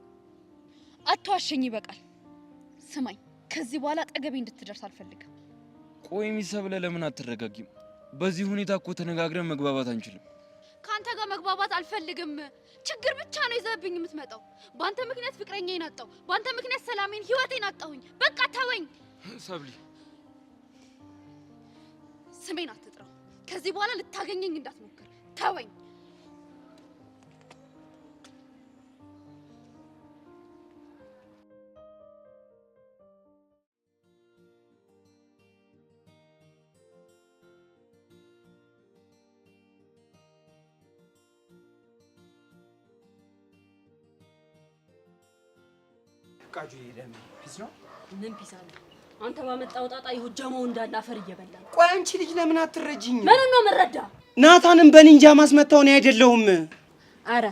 Speaker 2: አትዋሸኝ፣ ይበቃል። ስማኝ፣ ከዚህ በኋላ አጠገቤ እንድትደርስ አልፈልግም።
Speaker 8: ቆይ የሚሰብለ ለምን አትረጋጊም? በዚህ ሁኔታ እኮ ተነጋግረን መግባባት አንችልም።
Speaker 2: ካንተ ጋር መግባባት አልፈልግም። ችግር ብቻ ነው ይዘህብኝ የምትመጣው። በአንተ ምክንያት ፍቅረኛዬን አጣሁ። በአንተ ምክንያት ሰላሜን፣ ህይወቴን አጣሁኝ። በቃ ተወኝ።
Speaker 8: ሰብሊ
Speaker 2: ስሜን አትጥራው። ከዚህ በኋላ ልታገኘኝ እንዳትሞክር። ተወኝ።
Speaker 5: ቃጁ ይደም ፒስ ነው።
Speaker 10: ምን ፒስ አለ? አንተ ባመጣው ጣጣ ይሁጃማው እንዳለ አፈር እየበላ።
Speaker 5: ቆይ አንቺ ልጅ ለምን አትረጂኝ?
Speaker 10: ምን ነው መረዳ?
Speaker 5: ናታንም በኒንጃ ማስመታው ነው አይደለሁም?
Speaker 10: አረ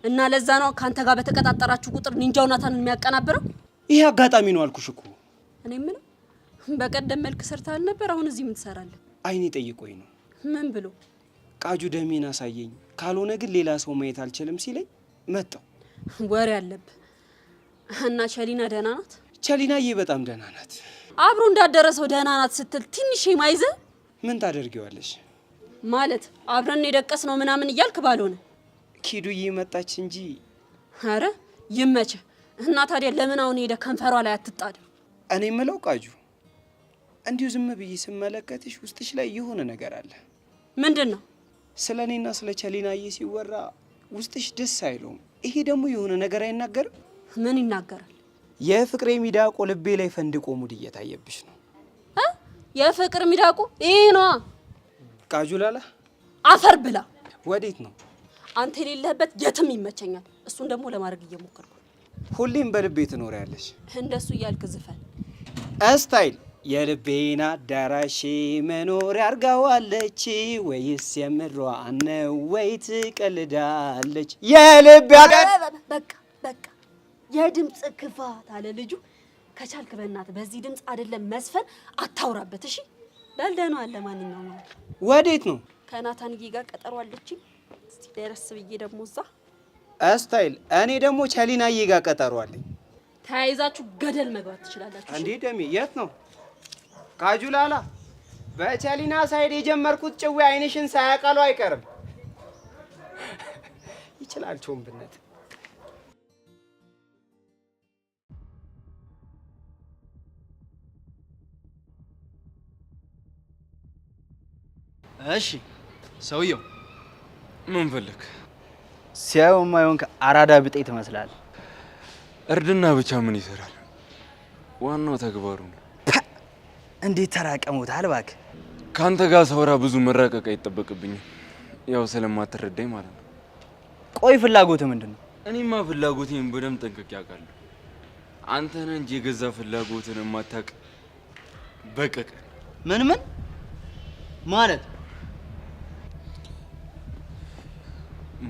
Speaker 10: እና ለዛ ነው ካንተ ጋር በተቀጣጠራችሁ ቁጥር ኒንጃው ናታንን የሚያቀናብረው?
Speaker 5: ይሄ አጋጣሚ ነው አልኩሽ እኮ።
Speaker 10: እኔ ምን በቀደም መልክ ሰርታል ነበር፣ አሁን እዚህ ምን ትሰራለህ?
Speaker 5: አይኔ ጠይቆኝ ነው።
Speaker 10: ምን ብሎ?
Speaker 5: ቃጁ ደሜን አሳየኝ፣ ካልሆነ ግን ሌላ ሰው ማየት አልችልም ሲለኝ መጣው።
Speaker 10: ወሬ አለብህ። እና ቸሊና ደህና ናት?
Speaker 5: ቸሊናዬ በጣም ደህና ናት።
Speaker 10: አብሮ እንዳደረሰው ደህና ናት ስትል ትንሽ የማይዘ
Speaker 5: ምን ታደርጊዋለሽ?
Speaker 10: ማለት አብረን የደቀስ ነው ምናምን እያልክ ባልሆነ
Speaker 5: ኪዱዬ መጣች እንጂ።
Speaker 10: አረ ይመች። እና ታዲያ ለምን አሁን ሄደ ከንፈሯ ላይ አትጣድ?
Speaker 5: እኔ የምለው ቃጁ እንዲሁ ዝም ብዬ ስመለከትሽ ውስጥሽ ላይ የሆነ ነገር አለ።
Speaker 10: ምንድን ነው?
Speaker 5: ስለ እኔና ስለ ቸሊናዬ ሲወራ ውስጥሽ ደስ አይለውም። ይሄ ደግሞ የሆነ ነገር አይናገርም?
Speaker 10: ምን ይናገራል?
Speaker 5: የፍቅሬ ሚዳቆ ልቤ ላይ ፈንድቆ ሙድ እየታየብሽ ነው።
Speaker 10: የፍቅር ሚዳቆ ይሄ ነዋ።
Speaker 5: ቃጁ ላላ
Speaker 10: አፈር ብላ።
Speaker 5: ወዴት ነው?
Speaker 10: አንተ የሌለህበት የትም ይመቸኛል። እሱን ደግሞ ለማድረግ እየሞከርኩ።
Speaker 5: ሁሌም በልቤ ትኖሪያለሽ።
Speaker 10: እንደሱ እያልክ ዝፈን።
Speaker 5: ስታይል የልቤና አዳራሽ መኖር ያርጋዋለች ወይስ የምሯን ነው ወይ ትቀልዳለች? የልቤ
Speaker 10: በቃ የድምፅ ክፋት አለ ልጁ። ከቻልክ በእናትህ በዚህ ድምፅ አይደለም መስፈን አታውራበት። እሺ በልደህ ነው አለ። ማንኛውም ነው።
Speaker 5: ወዴት ነው?
Speaker 10: ከናታንዬ ጋር ቀጠሮ አለችኝ። እስቲ ደረስ ብዬ ደግሞ እዛ
Speaker 5: ስታይል እኔ ደግሞ ቸሊናዬ ጋር ቀጠሮ አለኝ።
Speaker 10: ተያይዛችሁ ገደል መግባት ትችላላችሁ።
Speaker 5: እንዴ ደሜ የት ነው? ቃጁ ላላ በቸሊና ሳይድ የጀመርኩት ጭዌ አይንሽን ሳያቀሉ አይቀርም። ይችላል ቾምብነት።
Speaker 1: እሺ ሰውየው
Speaker 8: ምን ፈልክ?
Speaker 1: ሲያየው የማይሆን አራዳ ብጤ ትመስላለህ።
Speaker 8: እርድና ብቻ ምን ይሰራል? ዋናው ተግባሩ ነው።
Speaker 1: እንዴት ተራቀሙታል እባክህ።
Speaker 8: ካንተ ጋር ሳወራ ብዙ መራቀቅ አይጠበቅብኝም፣ ያው ስለማትረዳኝ ማለት ነው።
Speaker 1: ቆይ ፍላጎትህ ምንድን ነው?
Speaker 8: እኔማ ፍላጎቴን በደንብ ጠንቅቄ አውቃለሁ። አንተ ነህ እንጂ የገዛ ፍላጎትን የማታውቅ በቀቀ።
Speaker 1: ምን ማለት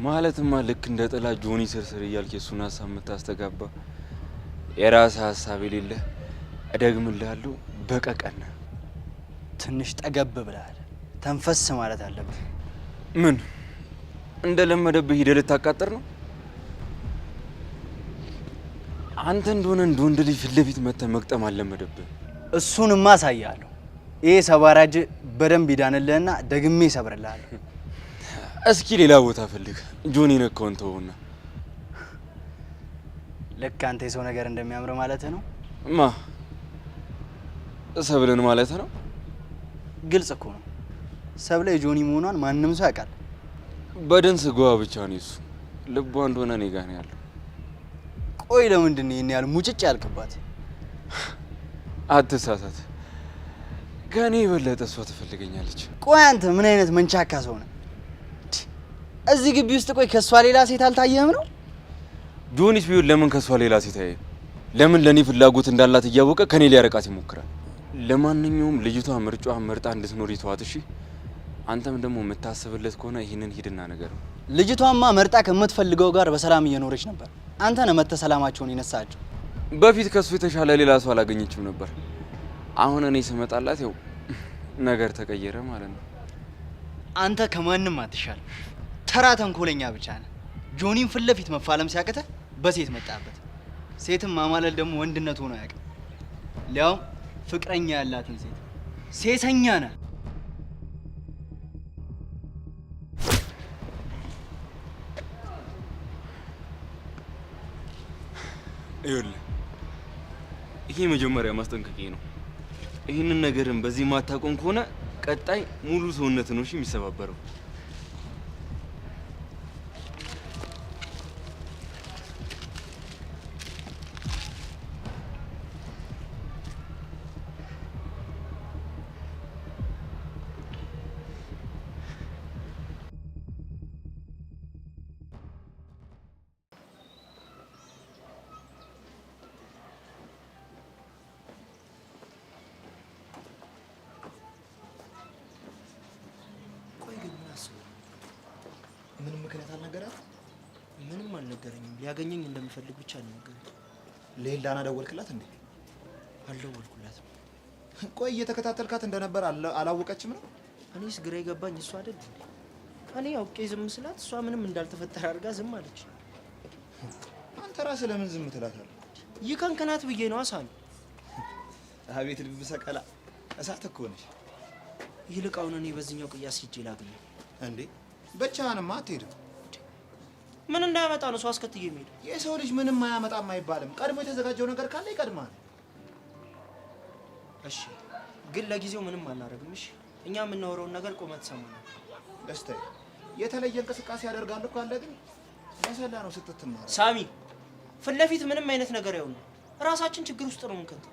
Speaker 8: ማለትማ ልክ እንደ ጥላ ጆኒ ስርስር እያልክ የሱን ሀሳብ የምታስተጋባ የራስህ ሀሳብ የሌለ እደግምልሃለሁ፣ በቀቀን።
Speaker 1: ትንሽ ጠገብ ብለሃል። ተንፈስ ማለት አለብህ።
Speaker 8: ምን እንደለመደብህ ሂደህ ልታቃጥር ነው? አንተ እንደሆነ እንደ ወንድ ልጅ ፊት ለፊት መተህ መቅጠም አልለመደብህ።
Speaker 1: እሱንማ አሳያለሁ። ይሄ ሰባራጅ በደንብ ይዳንልህና ደግሜ ይሰብርልሃለሁ።
Speaker 8: እስኪ ሌላ ቦታ ፈልግ። ጆኒ ነካውን ተውና።
Speaker 1: ልክ አንተ የሰው ነገር እንደሚያምር ማለት ነው።
Speaker 8: ማ ሰብለን ማለት ነው?
Speaker 1: ግልጽ እኮ ነው። ሰብለ የጆኒ መሆኗን ማንም ሰው ያውቃል።
Speaker 8: በደንስ ጎዋ ብቻ ነው እሱ። ልቧ እንደሆነ እኔ ጋር ነው ያለው።
Speaker 1: ቆይ ለምንድን ነው ይሄን ያህል ሙጭጭ ያልክባት?
Speaker 8: አትሳሳት። ከኔ የበለጠ እሷ ትፈልገኛለች።
Speaker 1: ቆይ አንተ ምን አይነት መንቻካ ሰው ነህ? እዚህ ግቢ ውስጥ ቆይ ከሷ ሌላ ሴት አልታየህም ነው?
Speaker 8: ጆኒስ ቢሆን ለምን ከሷ ሌላ ሴት አየ? ለምን ለኔ ፍላጎት እንዳላት እያወቀ ከኔ ሊያረቃት ይሞክራል? ለማንኛውም ልጅቷ ምርጫዋ መርጣ እንድትኖር ይተዋት። እሺ አንተም ደግሞ የምታስብለት ከሆነ ይህንን ሂድና ነገር ነው።
Speaker 1: ልጅቷማ መርጣ ከምትፈልገው ጋር በሰላም እየኖረች ነበር። አንተ ነህ መተህ ሰላማቸውን የነሳቸው።
Speaker 8: በፊት ከሱ የተሻለ ሌላ ሰው አላገኘችም ነበር። አሁን እኔ ስመጣላት ያው ነገር ተቀየረ ማለት ነው።
Speaker 1: አንተ ከማንም አትሻል። ተራ ተንኮለኛ ብቻ ነህ። ጆኒን ፊት ለፊት መፋለም ሲያቅተህ በሴት መጣበት። ሴትም ማማለል ደግሞ ወንድነት ሆኖ አያውቅም። ሊያውም ፍቅረኛ ያላትን ሴት ሴሰኛ ነህ።
Speaker 8: ይኸውልህ ይሄ መጀመሪያ ማስጠንቀቂያ ነው። ይህንን ነገርን በዚህ ማታቆም ከሆነ ቀጣይ ሙሉ ሰውነት ነው የሚሰባበረው።
Speaker 6: ምንም ምክንያት አልነገራት? ምንም አልነገረኝም። ሊያገኘኝ እንደሚፈልግ ብቻ ነው ነገረኝ።
Speaker 11: ለሄላና ደወልክላት እንዴ?
Speaker 6: አልደወልኩላትም።
Speaker 11: ቆይ እየተከታተልካት እንደነበር አላወቀችም ነው?
Speaker 6: እኔስ ግራ የገባኝ እሷ አይደል እንዴ? እኔ አውቄ ዝም ስላት እሷ ምንም እንዳልተፈጠረ አድርጋ ዝም አለች።
Speaker 11: አንተ ራስህ ለምን ዝም ትላታለህ?
Speaker 6: ይከንከናት ብዬ ነው አሳን።
Speaker 11: አቤት ልብ ሰቀላ እሳት እኮ ነሽ።
Speaker 6: ይልቅ አሁን እኔ በዚህኛው ቅያስ ሂጅ ላግኝ።
Speaker 11: እንዴ ብቻህንማ አትሄድም።
Speaker 6: ምን እንዳያመጣ ነው ሰው አስከትዬ የሚሄድ?
Speaker 11: የሰው ልጅ ምንም አያመጣም አይባልም። ቀድሞ የተዘጋጀው ነገር ካለ ይቀድማል።
Speaker 6: እሺ ግን ለጊዜው ምንም አናደርግም። እሺ እኛ የምናወራውን ነገር ቆመት ሰማናል።
Speaker 11: ደስታዬ የተለየ እንቅስቃሴ ያደርጋል እኮ አለ። ግን መሰላ ነው ስትትማር
Speaker 6: ሳሚ ፊት ለፊት ምንም አይነት ነገር ያው ነው። ራሳችን ችግር ውስጥ ነው የምንከተው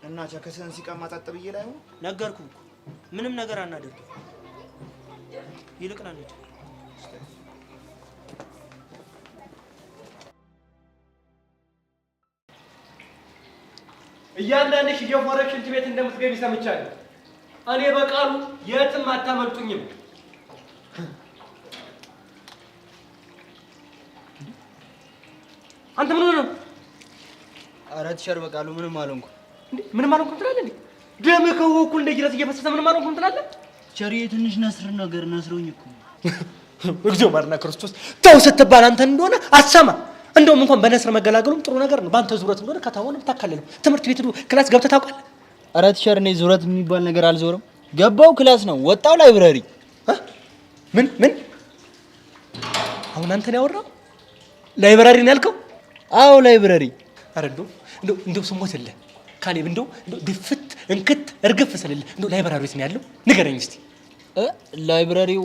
Speaker 11: እና ቸከስህን ሲቀማ ጠጥ ብዬ ላይ ሆነ
Speaker 6: ነገርኩህ እኮ ምንም ነገር አናደርግም። ይልቅ ና እንሂድ።
Speaker 12: እያንዳንድሽ እየፎረሽ ሽንት ቤት እንደምትገቢ ሰምቻለሁ። እኔ በቃሉ የትም አታመልጡኝም። አንተ ምን ሆነህ ነው?
Speaker 1: ኧረ ቲቸር በቃሉ ምንም አልሆንኩም።
Speaker 12: እንዴ ምንም አልሆንኩም ትላለህ እንዴ? ደምህ ከወኩ እንደ ጅረት እየፈሰሰ ምንም አልሆንኩም ትላለህ?
Speaker 1: ቲቸር ትንሽ ነስሮኝ እኮ
Speaker 6: እግዚኦ ማርና ክርስቶስ ተው ስትባል አንተ እንደሆነ አትሰማ። እንደውም እንኳን በነስር መገላገሉም ጥሩ ነገር ነው። በአንተ ዙረት እንደሆነ ከተማውን የምታካልለው ትምህርት ቤት ክላስ ገብተህ ታውቃለህ?
Speaker 1: ኧረ ቲቸር እኔ ዙረት የሚባል ነገር አልዞርም። ገባው ክላስ ነው ወጣው ላይብረሪ።
Speaker 6: ምን አሁን አንተ ነው ያወራው? ላይብረሪ ነው ያልከው?
Speaker 1: አዎ ላይብረሪ።
Speaker 6: ኧረ እንደው ስሞትልህ ካሌብ እንደው ድፍት እንክት እርግፍ ስለልህ እንደው ላይብረሪ ቤት ነው ያለው? ንገረኝ እስቲ።
Speaker 1: ላይብረሪው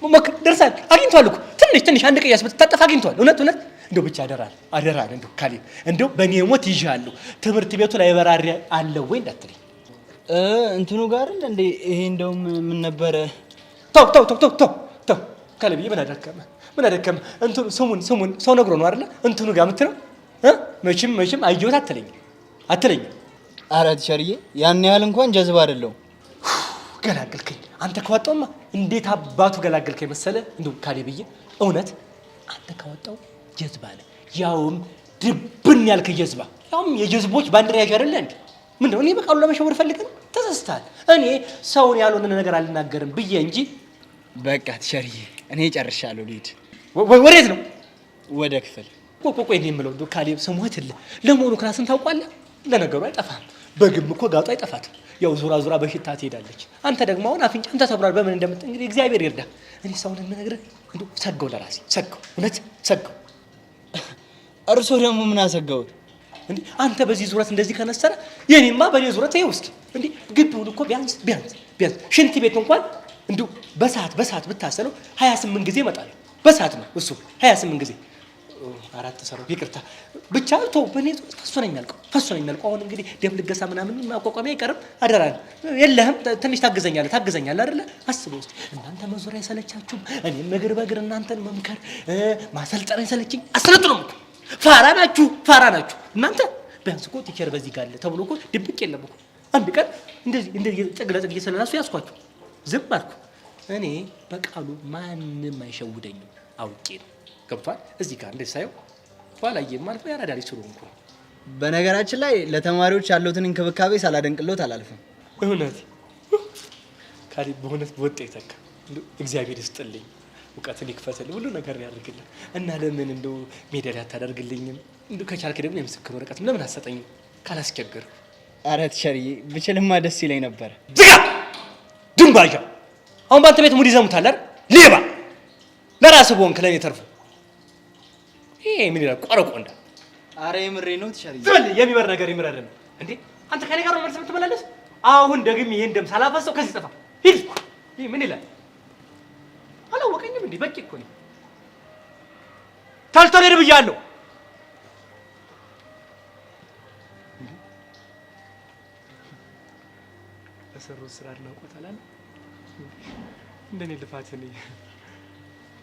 Speaker 6: ሞክር ደርሳል። አግኝቷል እኮ ትንሽ አንድ ቅያስ ብትታጠፍ አግኝቷል። እውነት እንደው ብቻ አደራል እንደው ካሌብ እንደው በእኔ ሞት ይዣለሁ። ትምህርት ቤቱ ላይብረሪ አለ ወይ እንዳትለኝ።
Speaker 1: እንትኑ ጋር እንደ ይሄ እንደውም ምን ነበረ?
Speaker 6: ተው ካሌብ ምን አደከመ? እንትኑ ስሙን ሰው ነግሮ ነው አይደለ? እንትኑ ጋር የምትለው መቼም አየሁት አትለኝ።
Speaker 1: ኧረ ቲቸርዬ ያን ያህል እንኳን ጀዝባ አይደለሁም።
Speaker 6: ገላገልከኝ። አንተ ከወጣውማ እንዴት አባቱ ገላገልከኝ መሰለ? እንደው ካሌብዬ እውነት አንተ ከወጣው ጀዝባ ነህ። ያውም ድብን ያልክ ጀዝባ፣ ያውም የጀዝቦች ባንዲራ ያዥ አይደለ እንዴ? ምንድነው? እኔ በቃሉ ለመሸወር ፈልገህ ነው? ተሳስተሃል። እኔ ሰውን ያልሆነ ነገር አልናገርም ብዬ እንጂ።
Speaker 1: በቃ ቲቸርዬ እኔ ጨርሻለሁ። ልሂድ።
Speaker 6: ወዴት ነው?
Speaker 1: ወደ ክፍል።
Speaker 6: ቆይ እኔ የምለው እንደው ካሌብ ስሞትልህ፣ ለመሆኑ ክላስን ታውቋለህ? ለነገሩ አይጠፋም። በግም እኮ ጋጡ አይጠፋትም። ያው ዙራ በሽታ ትሄዳለች። አንተ ደግሞ አሁን አፍንጫን ተሰብሯል። በምን እንደምት እንግዲህ እግዚአብሔር ይርዳ። እኔ ሰውን የምነግርህ እንደው ሰገው ለራሴ እውነት ሰገው።
Speaker 1: እርሶ ደግሞ ምን አሰጋውት
Speaker 6: እንዴ? አንተ በዚህ ዙረት እንደዚህ ከነሰረ የኔማ በኔ ዙረት ይኸው እስኪ እንዴ ግቢውን እኮ ቢያንስ ሽንት ቤት እንኳን እንደው በሰዓት ብታሰለው 28 ጊዜ እመጣለሁ። በሰዓት ነው እሱ 28 ጊዜ አራት ሰሩ ይቅርታ ብቻ ተው። በኔ ፈሶ ነው የሚያልቀው። አሁን እንግዲህ ደም ልገሳ ምናምን ማቋቋሚያ አይቀርም። አደራ የለህም። ትንሽ ታግዘኛለህ አይደለ? አስበው እስቲ እናንተ መዞር አይሰለቻችሁም? እኔም በእግር እናንተን መምከር ማሰልጠን አይሰለችኝ? አሰለጥኑም እኮ ፋራ ናችሁ እናንተ። ቢያንስ እኮ ቲቸር በዚህ ጋር አለ ተብሎ እኮ ድብቅ የለም እኮ። አንድ ቀን እንደዚህ ጥግ ለጥግ እየሰለላችሁ ያስኳችሁ ዝም አልኩ። እኔ በቃሉ ማንም አይሸውደኝም። አውቄ ነው። ገብቷል? እዚህ ጋር እንደዚህ ሳየው ባላየም ማለት ነው ያራዳሪ ስሩ እንኳ።
Speaker 1: በነገራችን ላይ ለተማሪዎች ያለውትን እንክብካቤ ሳላደንቅሎት አላልፍም።
Speaker 6: እውነት ካሌብ በእውነት በወጣ ይተካ። እግዚአብሔር ይስጥልኝ፣ እውቀትን ይክፈትልኝ፣ ሁሉ ነገር ያድርግልኝ። እና ለምን እንደው ሜዳሊያ አታደርግልኝም? እንደው ከቻልክ ደግሞ የምስክር ወረቀት ለምን አትሰጠኝም ካላስቸገርኩ?
Speaker 1: ኧረ ቲቸርዬ ብችልማ ደስ ይለኝ ነበር።
Speaker 6: ዝጋ ድንባዣ። አሁን በአንተ ቤት ሙድ ይዘሙታል አይደል? ሌባ ለራስህ በሆንክ ለእኔ ተርፎ ይሄ ምን ይላል? ቆረቆንዳ።
Speaker 1: አረ የምሬ ነው ቲቸርዬ።
Speaker 6: ዝም ብለህ የሚበር ነገር ይምረር ነው እንዴ? አንተ ከኔ ጋር ነው መልስ የምትመላለስ? አሁን ደግሜ ይሄን ደም ሳላፈሰው ከዚህ ጠፋ። ሂድ። ይሄ ምን ይላል? አላወቀኝም እንዴ? በቂ እኮ ነው። ታልተው ሄድ ብያለሁ። በሰሩት ስራ አድናቆት አላለ እንደኔ ልፋት እኔ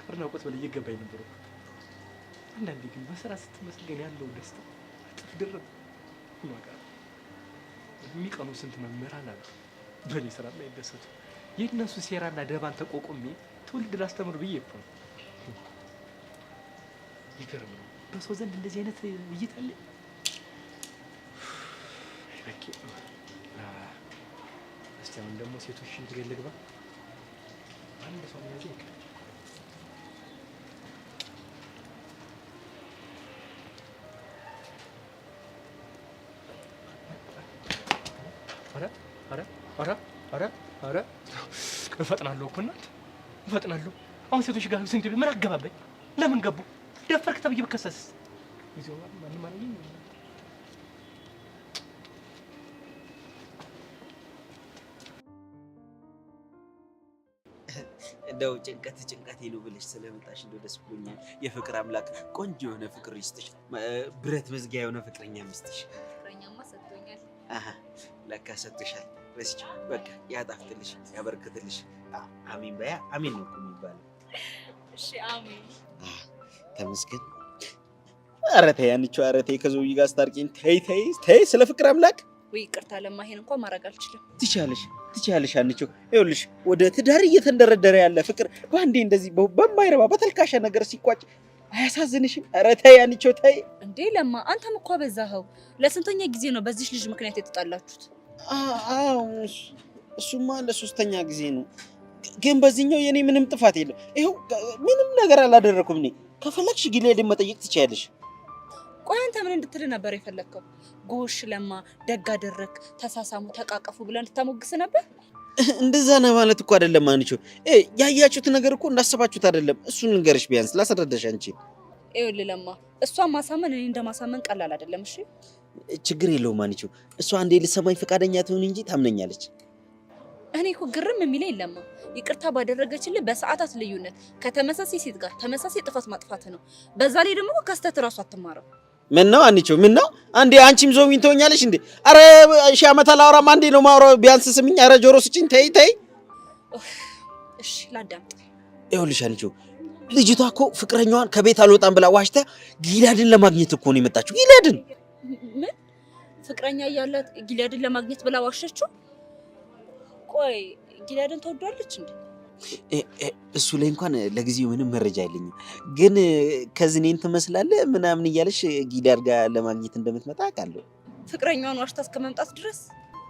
Speaker 6: አድናቆት በላይ እየገባኝ ነበር እኮ። አንዳንዴ ግን በስራ ስትመስገን ያለው ደስታ እጥፍ ድርብ ነው። የሚቀኑ ስንት መምህራን አሉ በእኔ ስራ ላይ ደሰቱ። የእነሱ ሴራና ደባን ተቋቁሜ ትውልድ ላስተምር ብዬ እኮ ነው። ይገርም ነው። በሰው ዘንድ እንደዚህ አይነት እይታ አለ። በቂ እስቲ አሁን ደግሞ ሴቶች ሽንት ቤት ልግባ። አንድ ሰው ነው ያዘኝ።
Speaker 12: ኧረ እፈጥናለሁ እኮ እናት እፈጥናለሁ። አሁን ሴቶች ጋር ስንት ምን አገባበኝ? ለምን ገቡ? ደፈርክ ተብዬ ብከሰስ ይዘው ማንም አለኝ።
Speaker 3: እንደው ጭንቀት ይሉ ብለሽ ስለመጣሽ እንደው ደስ ብሎኛል። የፍቅር አምላክ ቆንጆ የሆነ ፍቅር ይስጥሽ። ብረት መዝጊያ የሆነ ፍቅረኛ ይስጥሽ።
Speaker 2: ፍቅረኛማ ሰጥቶኛል።
Speaker 3: አሃ ለካ ሰጥቶሻል። በስጭ በቃ ያጣፍጥልሽ፣ ያበርክትልሽ። አሜን በያ። አሜን ነው እኮ የሚባለው።
Speaker 2: እሺ አሜን።
Speaker 3: ተመስገን። ኧረ ተይ አንቺ፣ ኧረ ተይ ከዘውዬ ጋር አስታርቂኝ። ተይ ስለ ፍቅር አምላክ።
Speaker 2: ወይ ይቅርታ ለማ፣ ይሄን እንኳን ማድረግ አልችልም።
Speaker 3: ትችያለሽ አንቺ። ይኸውልሽ ወደ ትዳር እየተንደረደረ ያለ ፍቅር በአንዴ እንደዚህ በማይረባ በተልካሻ ነገር ሲቋጭ አያሳዝንሽም? ኧረ ተይ አንቺ ተይ።
Speaker 2: እንዴ ለማ፣ አንተም እኮ በዛኸው። ለስንተኛ ጊዜ ነው በዚህ ልጅ ምክንያት የተጣላችሁት?
Speaker 3: እሱማ ለሶስተኛ ጊዜ ነው። ግን በዚህኛው የኔ ምንም ጥፋት የለም። ይኸው ምንም ነገር አላደረኩም እኔ። ከፈለግሽ ጊሌድን መጠየቅ ትችያለሽ።
Speaker 2: ቆይ አንተ ምን እንድትል ነበር የፈለግከው? ጎሽ ለማ ደግ አደረክ፣ ተሳሳሙ፣ ተቃቀፉ ብለህ እንድታሞግስ ነበር?
Speaker 3: እንደዛ ነው ማለት እኮ አይደለም አንቺ። ያያችሁት ነገር እኮ እንዳሰባችሁት አይደለም። እሱን ልንገርሽ ቢያንስ ላስረዳሽ አንቺ።
Speaker 2: ይኸውልህ ለማ፣ እሷን ማሳመን እኔ እንደማሳመን ቀላል አይደለም። እሺ
Speaker 3: ችግር የለውም አንቺ። እሷ አንዴ ልትሰማኝ ፈቃደኛ ትሁን እንጂ ታምነኛለች።
Speaker 2: እኔ እኮ ግርም የሚለኝ ለማ፣ ይቅርታ ባደረገችልህ በሰዓታት ልዩነት ከተመሳሳይ ሴት ጋር ተመሳሳይ ጥፋት ማጥፋት ነው። በዛ ላይ ደግሞ ከስተት እራሱ አትማረው።
Speaker 3: ምን ነው አንቺ? ምን ነው አንዴ አንቺም ዞሚን ትሆኛለሽ እንዴ? አረ ሺህ ዓመት አላወራም። አንዴ ነው ማውራው። ቢያንስ ስሚኝ። አረ ጆሮ ስጪኝ። ተይ።
Speaker 2: እሺ ላዳምጥ።
Speaker 3: ይኸውልሽ አንቺ ልጅቷ እኮ ፍቅረኛዋን ከቤት አልወጣም ብላ ዋሽታ ጊላድን ለማግኘት እኮ ነው የመጣችው። ጊላድን
Speaker 2: ምን ፍቅረኛ እያላት ጊላድን ለማግኘት ብላ ዋሸችው? ቆይ ጊላድን ተወዷለች እንዴ?
Speaker 3: እሱ ላይ እንኳን ለጊዜው ምንም መረጃ የለኝም፣ ግን ከዚህ እኔን ትመስላለህ ምናምን እያለሽ ጊላድ ጋር ለማግኘት እንደምትመጣ አውቃለሁ።
Speaker 2: ፍቅረኛዋን ዋሽታ እስከ መምጣት ድረስ?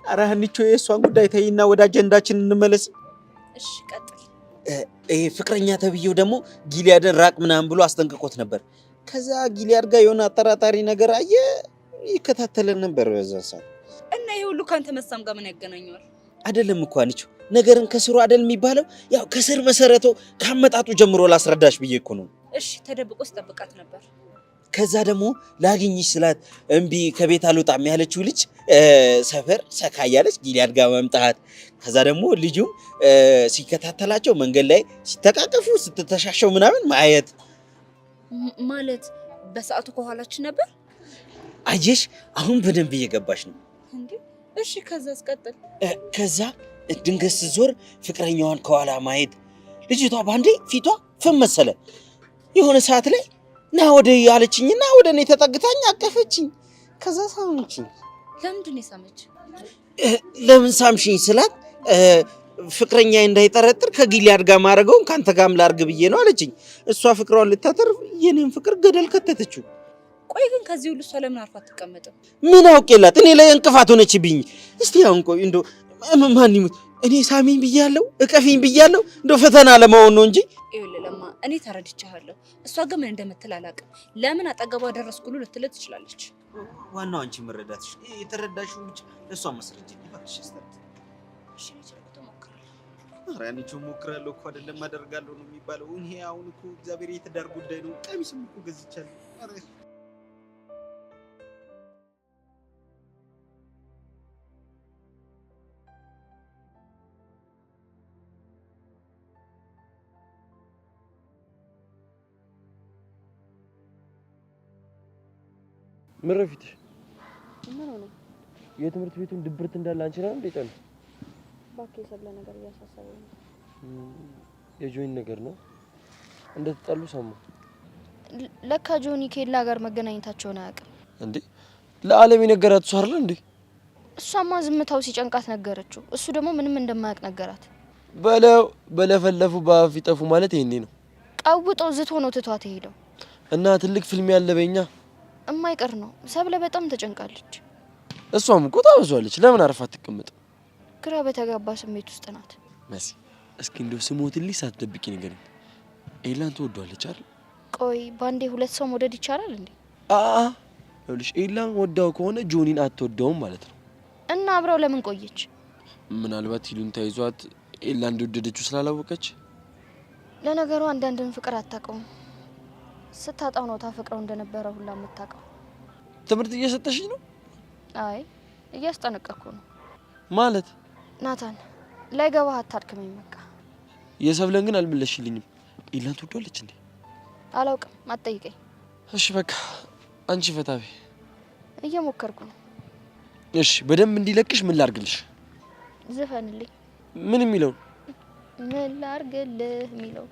Speaker 3: ኧረ ሀኒቾ የእሷን ጉዳይ ተይና ወደ አጀንዳችን እንመለስ።
Speaker 2: እሺ ቀጥል።
Speaker 3: ይሄ ፍቅረኛ ተብዬው ደግሞ ጊላድን ራቅ ምናምን ብሎ አስጠንቅቆት ነበር። ከዛ ጊላድ ጋር የሆነ አጠራጣሪ ነገር አየ፣ ይከታተለን ነበር በዛ ሰዓት።
Speaker 2: እና ይሄ ሁሉ ካንተ መሳም ጋር ምን ያገናኘዋል?
Speaker 3: አይደለም እኮ አንቺ ነገርን ከስሩ አይደል የሚባለው? ያው ከስር መሰረቱ ካመጣጡ ጀምሮ ላስረዳሽ ብዬ እኮ ነው።
Speaker 2: እሺ ተደብቆ ስጠብቃት ነበር።
Speaker 3: ከዛ ደግሞ ላግኝሽ ስላት እምቢ ከቤት አልወጣም ያለችው ልጅ ሰፈር ሰካ እያለች ጊላድ ጋር መምጣት። ከዛ ደግሞ ልጁም ሲከታተላቸው መንገድ ላይ ሲተቃቀፉ ስትተሻሸው ምናምን ማየት።
Speaker 2: ማለት በሰዓቱ ከኋላችን ነበር።
Speaker 3: አየሽ አሁን በደንብ እየገባሽ ነው
Speaker 2: እንዴ? እሺ ከዛስ ቀጥል።
Speaker 3: ከዛ ድንገት ስትዞር ፍቅረኛዋን ከኋላ ማየት። ልጅቷ ባንዴ ፊቷ ፍም መሰለ። የሆነ ሰዓት ላይ ና ወደ ያለችኝና ወደ እኔ ተጠግታኝ አቀፈችኝ። ከዛ ሳመችኝ።
Speaker 2: ለምንድን ነው የሳመች?
Speaker 3: ለምን ሳምሽኝ ስላት ፍቅረኛ እንዳይጠረጥር ከጊላድ ጋር ማድረገውን ካንተ ጋርም ላርግ ብዬ ነው አለችኝ። እሷ ፍቅሯን ልታተርፍ የኔን ፍቅር ገደል ከተተችው።
Speaker 2: ቆይ ግን ከዚህ ሁሉ እሷ ለምን አርፋ አትቀመጥም?
Speaker 3: ምን አውቄላት? እኔ ላይ እንቅፋት ሆነችብኝ። እስቲ አሁን ቆይ እንደው ማን ይሙት እኔ ሳሚኝ ብያለሁ፣ እቀፊኝ ብያለሁ። እንደው ፈተና ለመሆን ነው እንጂ።
Speaker 2: ይኸውልህ ለማ፣ እኔ ተረድቻለሁ። እሷ ግን ምን እንደምትል አላውቅም። ለምን አጠገቧ ደረስኩ ሁሉ ልትል ትችላለች።
Speaker 3: ዋናው አንቺ መረዳትሽ። የተረዳሽው ብቻ ለእሷ መስረጅ ይባክሽ።
Speaker 2: እሺ ልጅ ሞክራለሁ።
Speaker 3: ኧረ አንቺ ሞክራለሁ እኮ አይደለም አደርጋለሁ ነው የሚባለው። ይሄ አሁን እኮ እግዚአብሔር የትዳር ጉዳይ ነው። ቀሚስም እኮ ገዝቻለሁ። ኧረ
Speaker 13: ምን ረፊትሽ?
Speaker 9: ምን ሆነ?
Speaker 13: የትምህርት ቤቱን ድብርት እንዳለ አንቺ ነው እንዴ? ጠን
Speaker 9: እባክህ የሰብለ ነገር እያሳሰበኝ ነው።
Speaker 13: የጆይን ነገር ነው እንደተጣሉ ሰሙ።
Speaker 9: ለካ ጆኒ ከኤላ ጋር መገናኘታቸውን አያውቅም
Speaker 13: እንዴ? ለዓለም የነገራት እሱ አይደል እንዴ?
Speaker 9: እሷማ ዝምታው ሲጨንቃት ነገረችው። እሱ ደግሞ ምንም እንደማያውቅ ነገራት።
Speaker 13: በለፈለፉ በአፍ ይጠፉ ማለት ይሄኔ ነው።
Speaker 9: ቀውጦ ዝቶ ነው ትቷት ሄደው
Speaker 13: እና ትልቅ ፊልም ያለበኛ
Speaker 9: እማይቀር ነው። ሰብለ በጣም ተጨንቃለች።
Speaker 13: እሷም እኮ ታበዟለች። ለምን አርፋ አትቀመጥ?
Speaker 9: ግራ በተጋባ ስሜት ውስጥ ናት።
Speaker 13: መሲ እስኪ እንደው ስሞትልሽ ሳትደብቂ ንገሪኝ። ኤላን ትወዷለች አይደል?
Speaker 9: ቆይ ባንዴ ሁለት ሰው መውደድ ይቻላል እንዴ?
Speaker 13: ይኸውልሽ ኤላን ወዳው ከሆነ ጆኒን አትወደውም ማለት ነው።
Speaker 9: እና አብረው ለምን ቆየች?
Speaker 13: ምናልባት ይሉንታ ይዟት ኤላ እንደወደደችው ስላላወቀች።
Speaker 9: ለነገሩ አንዳንድን ፍቅር አታውቀውም። ስታጣው ነው ታፈቅረው እንደነበረ ሁላ የምታውቀው።
Speaker 13: ትምህርት እየሰጠሽኝ ነው?
Speaker 9: አይ እያስጠነቀቅኩ ነው።
Speaker 13: ማለት
Speaker 9: ናታን ላይገባህ አታድክመኝ በቃ።
Speaker 13: የሰብለን ግን አልመለሽልኝም። ኤላን ትወዷለች እንዴ?
Speaker 9: አላውቅም፣ አትጠይቀኝ።
Speaker 13: እሺ በቃ አንቺ ፈታቢ።
Speaker 9: እየሞከርኩ ነው።
Speaker 13: እሺ በደንብ እንዲለቅሽ ምን ላርግልሽ?
Speaker 9: ዝፈንልኝ።
Speaker 13: ምን የሚለው?
Speaker 9: ምን ላርግልህ የሚለው።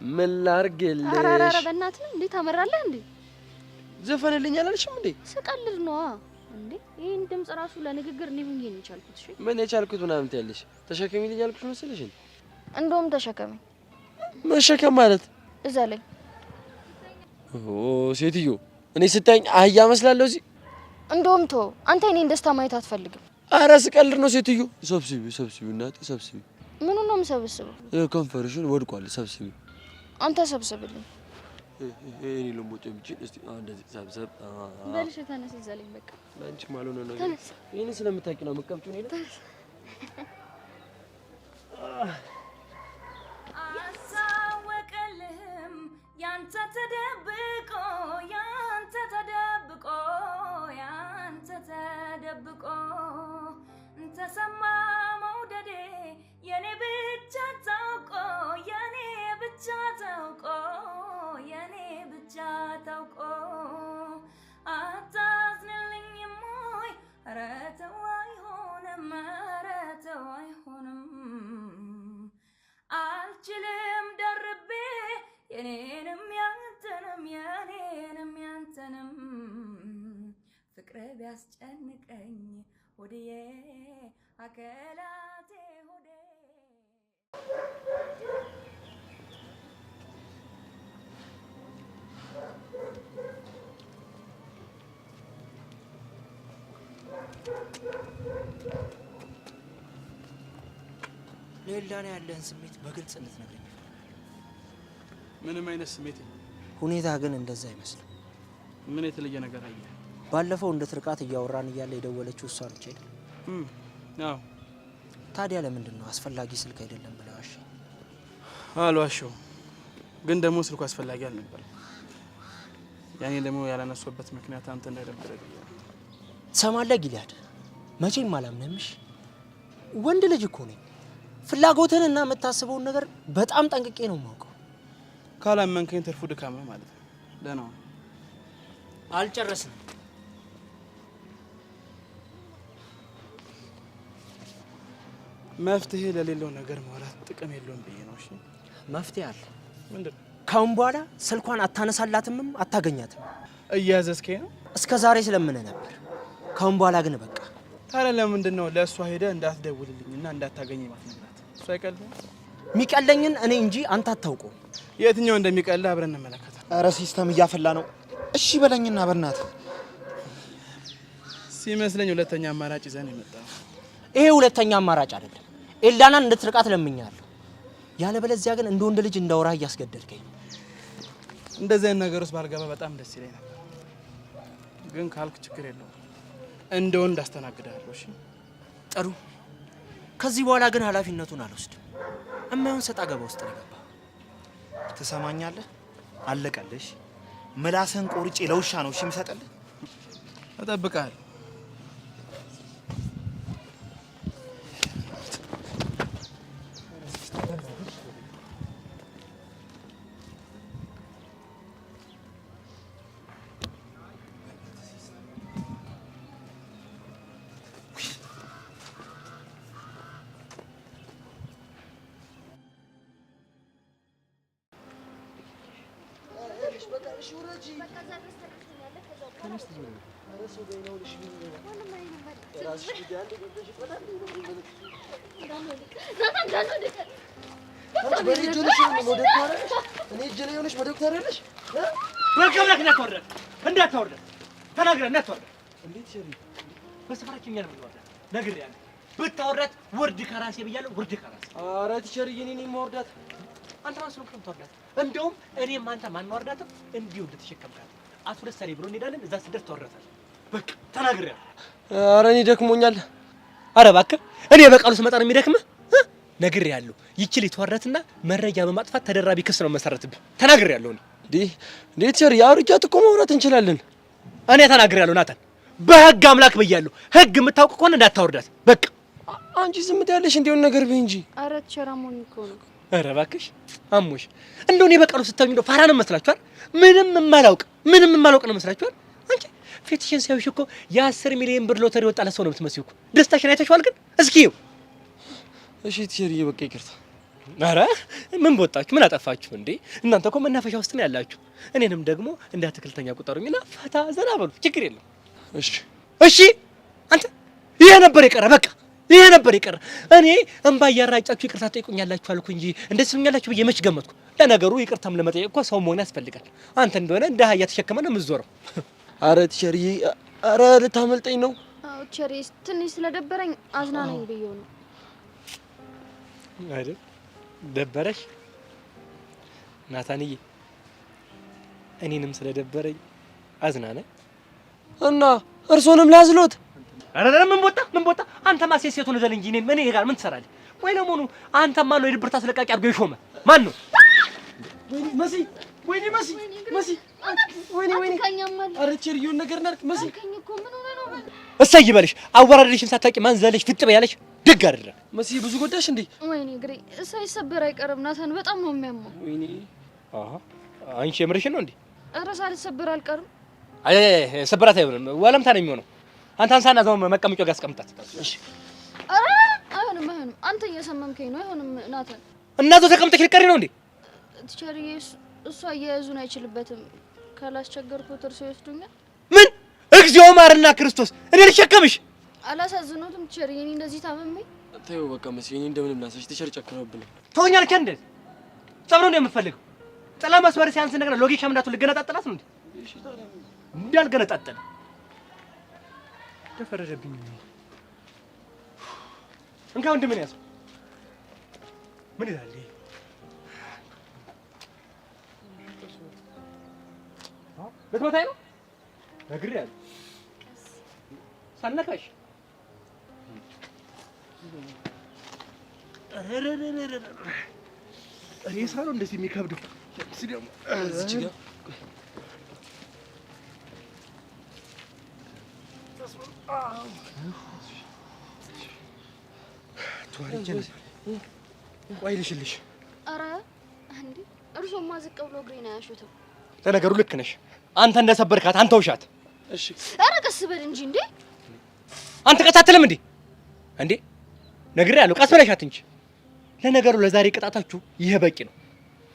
Speaker 13: ምን ላርግልሽ?
Speaker 9: ኧረ በእናትህ እንዴት ታመራለህ እንዴ?
Speaker 13: ዘፈንልኝ አላልሽም እንዴ?
Speaker 9: ስቀልድ ነዋ እንዴ። ይሄን ድምጽ ራሱ ለንግግር ነው ሆኜ ነው የቻልኩት። እሺ
Speaker 13: ምን የቻልኩት ምናምን ትያለሽ? ተሸከሚልኝ ያልኩሽ መሰለሽ?
Speaker 9: እንደውም ተሸከመኝ።
Speaker 13: መሸከም ማለት
Speaker 9: እዛ ላይ
Speaker 13: ሴትዮ እኔ ስታኝ አህያ መስላለሁ እዚህ።
Speaker 9: እንደውም ተው አንተ እኔን ደስታ ማየት አትፈልግም።
Speaker 13: ኧረ ስቀልድ ነው ሴትዮ። ሰብስቢ እናቴ ሰብስቢ።
Speaker 9: ምኑን ነው የምሰብስበው?
Speaker 13: ከንፈርሽን ወድቋል ሰብስቢ።
Speaker 9: አንተ ሰብስብልኝ።
Speaker 13: እኔ ለሞጭ ብቻ እስቲ እንደዚህ ሰብሰብ
Speaker 9: በልሽ። ተነስ እዛ ላይ በቃ።
Speaker 13: አንቺ ማለት ነው ነገር ይሄን ስለምታውቂ ነው መቀምጪው ነው።
Speaker 14: አሳወቀልህም ያንተ ተደብቆ ያንተ ተደብቆ ያንተ ተደብቆ ተሰማ መውደዴ የኔ ብቻ ታውቆ የኔ ብቻ ታውቆ የኔ ብቻ ታውቆ አታዝንልኝም ወይ? ኧረ ተው አይሆንም፣ ኧረ ተው አይሆንም። አልችልም ደርቤ የኔንም ያንተንም የኔንም ያንተንም ፍቅር ቢያስጨንቀኝ ሆድዬ አከላቴ ሆዴ
Speaker 3: ለኤላና ያለህን ስሜት በግልጽ እንድትነግረኝ።
Speaker 6: ምንም አይነት ስሜት የለም።
Speaker 3: ሁኔታ ግን እንደዛ አይመስልም።
Speaker 6: ምን የተለየ ነገር አየ?
Speaker 3: ባለፈው እንድትርቃት እያወራን እያለ የደወለችው እሷ ነች አይደል?
Speaker 6: አዎ።
Speaker 3: ታዲያ ለምንድን ነው አስፈላጊ ስልክ አይደለም ብለህ ዋሸኝ?
Speaker 6: አልዋሸሁም፣ ግን ደግሞ ስልኩ አስፈላጊ አልነበረም። ያኔ ደግሞ ያላነሱበት ምክንያት አንተ እንዳይደብረህ ብዬ ነው።
Speaker 3: ትሰማለህ ጊልያድ፣ መቼም አላምንህምሽ። ወንድ ልጅ እኮ ነኝ። ፍላጎትን እና የምታስበውን ነገር በጣም ጠንቅቄ ነው የማውቀው።
Speaker 6: ካላመንከኝ ትርፉ ድካም ነው ማለት ነው። ደህና ነው።
Speaker 3: አልጨረስንም።
Speaker 6: መፍትሄ ለሌለው ነገር ማውራት ጥቅም የለውም ብዬ ነው። እሺ
Speaker 3: መፍትሄ አለ።
Speaker 6: ምንድን ነው?
Speaker 3: ካሁን በኋላ ስልኳን አታነሳላትምም አታገኛትም።
Speaker 6: እያዘዝከኝ ነው?
Speaker 3: እስከ ዛሬ ስለምንህ ነበር። ካሁን በኋላ ግን በቃ።
Speaker 6: ታዲያ ለምንድን ነው ለእሷ ሄደህ እንዳትደውልልኝና እንዳታገኝ ማትነግራት? እሷ አይቀልም?
Speaker 3: የሚቀለኝን እኔ እንጂ አንተ አታውቀውም።
Speaker 6: የትኛው እንደሚቀልህ አብረን እንመለከታለን።
Speaker 11: ኧረ ሲስተም እያፈላ ነው። እሺ በለኝና በእናትህ።
Speaker 6: ሲመስለኝ ሁለተኛ አማራጭ ይዘን የመጣው።
Speaker 3: ይሄ ሁለተኛ አማራጭ አይደለም። ኤልዳናን እንድትርቃት ለምኛለሁ። ያለበለዚያ ግን እንደ ወንድ ልጅ እንዳወራህ እያስገደድከኝ።
Speaker 6: እንደዚህ አይነት ነገር ውስጥ ባልገባ በጣም ደስ ይለኝ ነበር፣ ግን ካልክ ችግር የለውም። እንደ ወንድ አስተናግዳለሁ። እሺ
Speaker 3: ጥሩ። ከዚህ በኋላ ግን ኃላፊነቱን አልወስድም። እማይሆን ሰጣ ገባ ውስጥ ነው ገባ።
Speaker 11: ትሰማኛለህ? አለቀልሽ። ምላስህን ቆርጬ ለውሻ ነው እሺ የምሰጥልህ።
Speaker 6: እጠብቅሃለሁ።
Speaker 12: ብታወርዳት ውርድ ከራሴ ብያለሁ። ውርድ ከራሴ።
Speaker 5: ኧረ ቲቸርዬ እኔ የማወርዳት
Speaker 12: አንተ ራስህ ነው የምታወርዳት። እንደውም እኔም አንተ ማናወርዳትም እንዲሁ እንድትሸከምካት አቶ ደሳሌ ብሎ እንሄዳለን። እዛ ስደርስ ታወርዳታለህ። በቃ ተናግሬያለሁ።
Speaker 13: ኧረ እኔ ደክሞኛል።
Speaker 12: ኧረ እባክህ እኔ በቃሉ ስመጣ ነው የሚደክምህ? ነግሬያለሁ። ይችል የተዋረትና መረጃ በማጥፋት ተደራቢ ክስ ነው መሰረትብህ። ተናግሬያለሁ።
Speaker 13: እንዴት ቸር የአውርጃት እኮ ማውራት እንችላለን።
Speaker 12: እኔ ተናግሬያለሁ ናታን፣ በህግ አምላክ ብያለሁ። ህግ የምታውቅ ከሆነ እንዳታወርዳት በቃ።
Speaker 13: አንቺ ዝም ትያለሽ እንዲሆን ነገር ብይ እንጂ።
Speaker 9: ኧረ ቸራሞኝ እኮ ነው።
Speaker 12: ኧረ እባክሽ አሞሽ። እንደው እኔ በቃሉ ስታዩኝ እንደው ፋራ ነው መስላችኋል? ምንም የማላውቅ ነው መስላችኋል? አንቺ ፊትሽን ሳይሽ እኮ የ10 ሚሊዮን ብር ሎተሪ ወጣለ ሰው ነው የምትመስዪው እኮ። ደስታሽን አይተሽዋል ግን? እስኪ ይኸው።
Speaker 13: እሺ ቲቸርዬ በቃ ይቅርታ።
Speaker 12: ኧረ ምን በወጣችሁ ምን አጠፋችሁ እንዴ? እናንተ እኮ መናፈሻ ውስጥ ነው ያላችሁ። እኔንም ደግሞ እንደ አትክልተኛ ቁጠሩኝና ፈታ ዘና በሉ። ችግር የለም። እሺ አንተ ይሄ ነበር የቀረ በቃ ይሄ ነበር የቀረ። እኔ እንባ እያራጫችሁ ይቅርታ ጠይቁኛላችሁ አልኩ እንጂ እንደዚህ ትሉኛላችሁ ብዬ መች ገመትኩ። ለነገሩ ይቅርታም ለመጠየቅ እኮ ሰው መሆን ያስፈልጋል። አንተ እንደሆነ እንደ አህያ ተሸክመ ነው የምትዞረው።
Speaker 13: ኧረ ቲቸርዬ፣ ኧረ ልታመልጠኝ ነው።
Speaker 9: አዎ ቸሬ፣ ትንሽ ስለደበረኝ አዝናናኝ ብዬው ነው
Speaker 12: አይደል? ደበረሽ ናታንዬ? እኔንም ስለደበረኝ አዝናናኝ
Speaker 13: እና እርሶንም ላዝሎት።
Speaker 12: ኧረ ምን ቦታ አንተማ ሴቱን ዘል እንጂ እኔ ጋር ምን ትሰራለህ? ወይ ለመሆኑ አንተማ ነው የድብርት አስለቃቂ አድርጎ የሾመ ማን ነው?
Speaker 13: ወይኔ መሲ ኧረ ቸርዬውን ነገር እናድርግ መሲ።
Speaker 12: እሰይ ይበልሽ። አወራረድሽን ሳታውቂ ማን ዘለሽ ፍጥ በያለሽ ደግ አይደለም
Speaker 13: መሲ። ብዙ ጎዳሽ እንዴ?
Speaker 9: ወይኔ እግሬ ሳይሰበር አይቀርም ናታን፣ በጣም ነው የሚያመው።
Speaker 13: ወይኔ
Speaker 12: አንቺ የምርሽን ነው እንዴ?
Speaker 9: ኧረ ሳልሰበር አልቀርም።
Speaker 12: አይ ስብራት አይሆንም፣ ወለምታ ነው የሚሆነው። አንተ አንሳና እዛው መቀመጫው ጋር አስቀምጣት። እሺ።
Speaker 9: ኧረ አይሆንም። አንተ እየሰመምከኝ ነው። አይሆንም ናታን።
Speaker 12: እና እዛው ተቀምጠሽ ልትቀሪ ነው እንዴ?
Speaker 9: ቲቸርዬ እሱ አያያዙን አይችልበትም። ካላስቸገርኩት እርሶ ይወስዱኛል።
Speaker 12: ምን? እግዚኦ ማርና ክርስቶስ! እኔ ልሸከምሽ።
Speaker 9: አላሳዝኖትም ቲቸርዬ? እኔ እንደዚህ ታመሜ።
Speaker 13: ተይው በቃ መሲ፣ እኔ እንደምንም ላሳሽ። ቲቸር ጨክነውብኝ።
Speaker 12: ተወኛለች እንዴ? ጸብ ነው እንደምፈልገው። ጥላ መስመር ሲያንስ ነገር ሎጊሻ ምንዳቱ ልገነጣጠላት ነው እንዴ?
Speaker 13: እሺ ታዲያ
Speaker 12: እንዳልገነጣጠለ ተፈረደብኝ። እንካ ወንድም ምን ያዘው? ምን ይላል? ልትመታኝ ነው? ነግሬሃለሁ ሳልነካሽ። ሬሳ ነው እንደዚህ የሚከብደው።
Speaker 13: እዚች ጋር
Speaker 12: ቆይ ልሽልሽ።
Speaker 9: ኧረ እንዴ እርሶማ ዝቅ ብሎ እግሬን አያሹትም።
Speaker 12: ለነገሩ ልክ ነሽ። አንተ እንደሰበርካት አንተ ውሻት።
Speaker 13: እሺ
Speaker 9: ኧረ ቀስ በል እንጂ እንዴ።
Speaker 12: አንተ ቀስ አትልም እንዴ? እንዴ ነግሬሃለሁ፣ ቀስ በለሻት እንጂ። ለነገሩ ለዛሬ ቅጣታችሁ ይሄ በቂ ነው።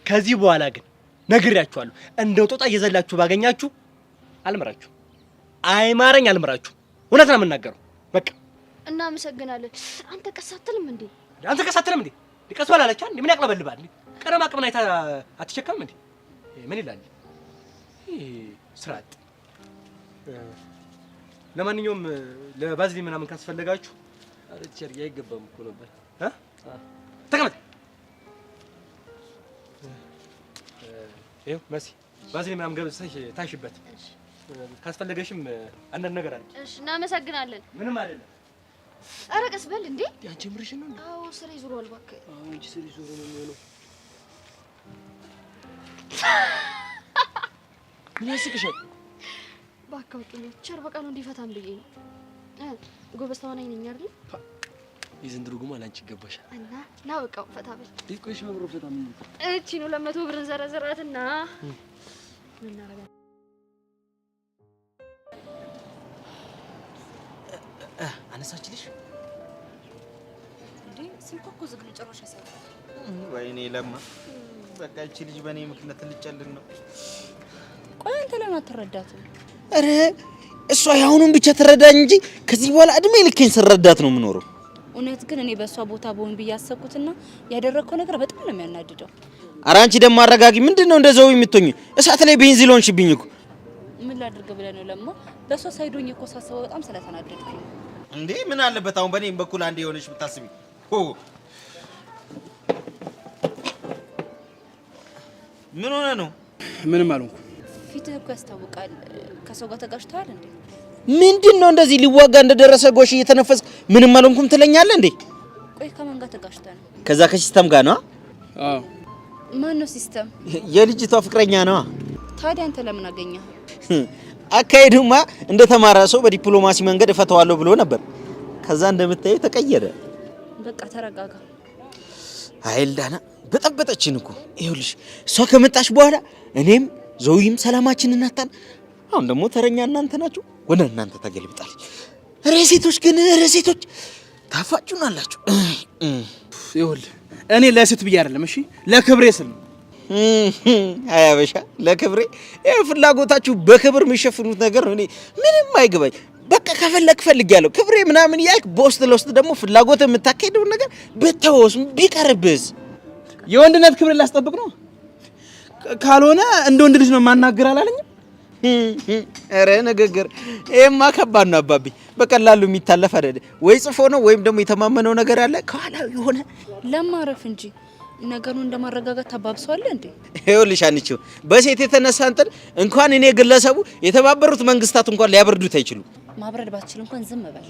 Speaker 12: ከዚህ በኋላ ግን ነግሬያችኋለሁ፣ እንደው ጦጣ እየዘላችሁ ባገኛችሁ አልምራችሁ። አይማረኝ አልምራችሁ። እውነት ነው የምናገረው። በቃ
Speaker 9: እናመሰግናለን። አንተ ቀስ አትልም እንዴ?
Speaker 12: አንተ ቀስ አትልም እንዴ? ቀስ በላለቻ እንዴ? ምን ያቅለበልባል እንዴ? ቀረማ ቅምና አይታ አትሸከምም እንዴ? ምን ይላል? ስርዓት። ለማንኛውም ለባዝሊን ምናምን ካስፈለጋችሁ
Speaker 13: ኧረ ቲቸር አይገባም እኮ ነበር።
Speaker 12: ተቀመጥ። ይኸው መሲ ባዝሊን ምናምን ገብተሽ ታሽበት። ካስፈለገሽም አንዳንድ ነገር አለ።
Speaker 9: እሺ እናመሰግናለን።
Speaker 12: ምንም አይደለም።
Speaker 9: ኧረ ቀስ በል እንዴ።
Speaker 13: ያንቺ ምርሽን ነው?
Speaker 9: አዎ ስሬ ዙሯል እባክህ።
Speaker 13: አዎ እንጂ ስሬ ዙሮ ነው የሚሆነው። ምን ያስቅሻል?
Speaker 9: እባክህ አውጡኝ። ቸር በቃ ነው እንዲፈታም ብዬ ነው። ጎበዝ ተዋናይ ነኝ አይደል?
Speaker 13: የዘንድሮ ጉማ ላንቺ ይገባሻል።
Speaker 9: እና ና በቃ ፈታ በል።
Speaker 13: ቆይሽ መብሮ ፈታ ምን
Speaker 9: እቺ ነው 200 ብር ዘረዘራትና ምን እናደርጋለን?
Speaker 3: አነሳችልሽ
Speaker 2: እንዴ? ስልኩ እኮ ዝግ ነው፣ ጭራሽ አይሰራም።
Speaker 3: ወይኔ ለማ፣ በቃ እቺ ልጅ በእኔ ምክንያት ልጨልን ነው።
Speaker 2: ቆይ አንተ ለምን አትረዳትም?
Speaker 3: ኧረ እሷ ያሁኑን ብቻ ትረዳኝ እንጂ ከዚህ በኋላ እድሜ ልኬን ስረዳት ነው የምኖረው።
Speaker 2: እውነት ግን እኔ በእሷ ቦታ በሆን ብዬ አሰብኩትና ያደረግከው ነገር በጣም ነው የሚያናድደው።
Speaker 3: ኧረ አንቺ ደግሞ አረጋጊ። ምንድነው እንደዛው የምትሆኚ? እሳት ላይ ቤንዚን ሆንሽብኝ እኮ።
Speaker 2: ምን ላድርግ ብለህ ነው ለማ? በእሷ ሳይዶኝ እኮ ሳስበው በጣም ስለተናደድኩኝ።
Speaker 3: እንዴ ምን አለበት አሁን በእኔም በኩል አንዴ የሆነሽ ብታስቢ። ምን ሆነ ነው?
Speaker 1: ምንም አልሆንኩም።
Speaker 2: ፊትህ እኮ ያስታውቃል። ከሰው ጋር ተጋጭተሃል እንዴ?
Speaker 3: ምንድነው እንደዚህ ሊዋጋ እንደደረሰ ጎሽ እየተነፈስ ምንም አልሆንኩም ትለኛለህ እንዴ?
Speaker 2: ቆይ ከማን ጋር ተጋጭተህ ነው?
Speaker 3: ከዛ ከሲስተም ጋር ነው።
Speaker 2: አዎ። ማን ነው ሲስተም?
Speaker 3: የልጅቷ ፍቅረኛ ነው።
Speaker 2: ታዲያ አንተ ለምን አገኘህ?
Speaker 3: አካሄዱማ እንደተማረ ሰው በዲፕሎማሲ መንገድ እፈተዋለሁ ብሎ ነበር። ከዛ እንደምታየው ተቀየረ።
Speaker 2: በቃ ተረጋጋ።
Speaker 3: አይልዳና በጠበጠችን እኮ ይኸውልሽ፣ እሷ ከመጣች በኋላ እኔም ዞይም ሰላማችንን እናጣን። አሁን ደግሞ ተረኛ እናንተ ናችሁ። ወደ እናንተ ተገልብጣለች። ሴቶች ግን ሴቶች ታፋጩናላችሁ።
Speaker 5: ይኸውልህ እኔ ለሴት ብዬ አይደለም እሺ፣ ለክብሬ ስል ነው።
Speaker 3: አያበሻ ለክብሬ ፍላጎታችሁ በክብር የሚሸፍኑት ነገር ነው። እኔ ምንም አይገባኝ። በቃ ከፈለክ ፈልጊያለሁ ክብሬ ምናምን ያልክ በውስጥ ለውስጥ ደግሞ ፍላጎት የምታካሄደው ነገር ብትወስ ቢቀርብስ?
Speaker 5: የወንድነት ክብሬ ላስጠብቅ ነው። ካልሆነ እንደ ወንድ ልጅ ነው ማናገር አላለኝም።
Speaker 3: ኧረ ንግግር ይሄማ ከባድ ነው አባቢ። በቀላሉ የሚታለፍ አይደል ወይ? ጽፎ ነው ወይም ደግሞ የተማመነው ነገር አለ ከኋላው የሆነ
Speaker 2: ለማረፍ እንጂ ነገሩን እንደማረጋጋት ታባብሰዋል እንዴ?
Speaker 3: ይኸውልሽ አንቺው በሴት የተነሳ እንትን እንኳን እኔ ግለሰቡ የተባበሩት መንግስታት እንኳን ሊያበርዱት አይችሉም።
Speaker 2: ማብረድ ባትችል እንኳን ዝም በል።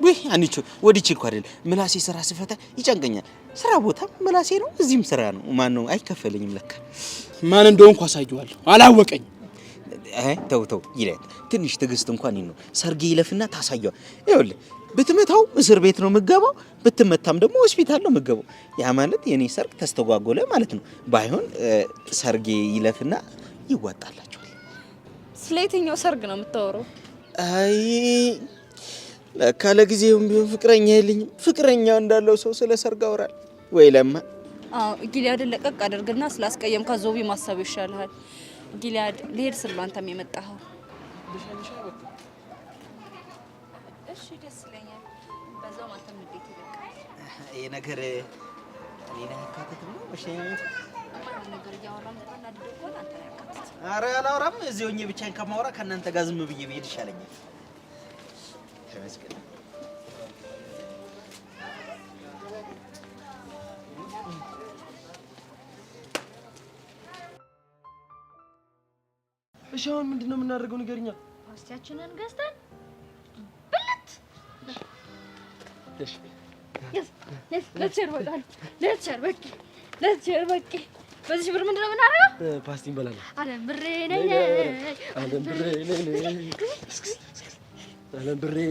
Speaker 3: ወይ አንቺው ወዲች እኮ አይደል ምላሴ ስራ ስፈታ ይጨንቀኛል። ስራ ቦታ ምላሴ ነው፣ እዚህም ስራ ነው። ማን ነው አይከፈለኝም ለካ።
Speaker 5: ማን እንደሆንኩ አሳየዋለሁ። አላወቀኝ።
Speaker 3: ተው ይላል። ትንሽ ትዕግስት እንኳን ነው። ሰርጌ ይለፍና ታሳየው። ይኸውልህ ብትመታው እስር ቤት ነው የምገባው፣ ብትመታም ደግሞ ሆስፒታል ነው የምገባው። ያ ማለት የኔ ሰርግ ተስተጓጎለ ማለት ነው። ባይሆን ሰርጌ ይለፍና ይዋጣላችኋል።
Speaker 2: ስለ የትኛው ሰርግ ነው የምታወራው?
Speaker 3: አይ ለካ ለጊዜውም ቢሆን ፍቅረኛ የለኝም። ፍቅረኛው እንዳለው ሰው ስለ ሰርግ አወራል ወይ ለማ?
Speaker 2: አዎ ጊሊያድን ለቀቅ አድርግና ስላስቀየምካት ዞቢ ማሰብ ይሻልሃል። ጊሊያድ ልሄድ ስል ነው አንተም የመጣኸው። እሺ ደስ ይለኛል። በዛው አንተም እንዴት ይልቃል?
Speaker 3: ይሄ ነገር እኔ ያካተተ ነው መሸኛኘት
Speaker 2: ነገር እያወራን ታናድዶ እኮ አንተ ያካተተ።
Speaker 3: ኧረ አላወራም። እዚህ ሆኜ ብቻዬን ከማወራ ከእናንተ ጋር ዝም ብዬ ብሄድ ይሻለኛል። ተመስገን።
Speaker 6: እሺ አሁን ምንድነው የምናደርገው? ንገሪኛ።
Speaker 9: ፓስቲያችንን ገዝተን ብልት
Speaker 6: እሺ
Speaker 9: ለቸር በቂ በዚህ ብር ምንድነው የምናደርገው?
Speaker 6: ፓስቲ እንበላለን።
Speaker 9: አለም ብሬ ነኝ
Speaker 6: አለም ብሬ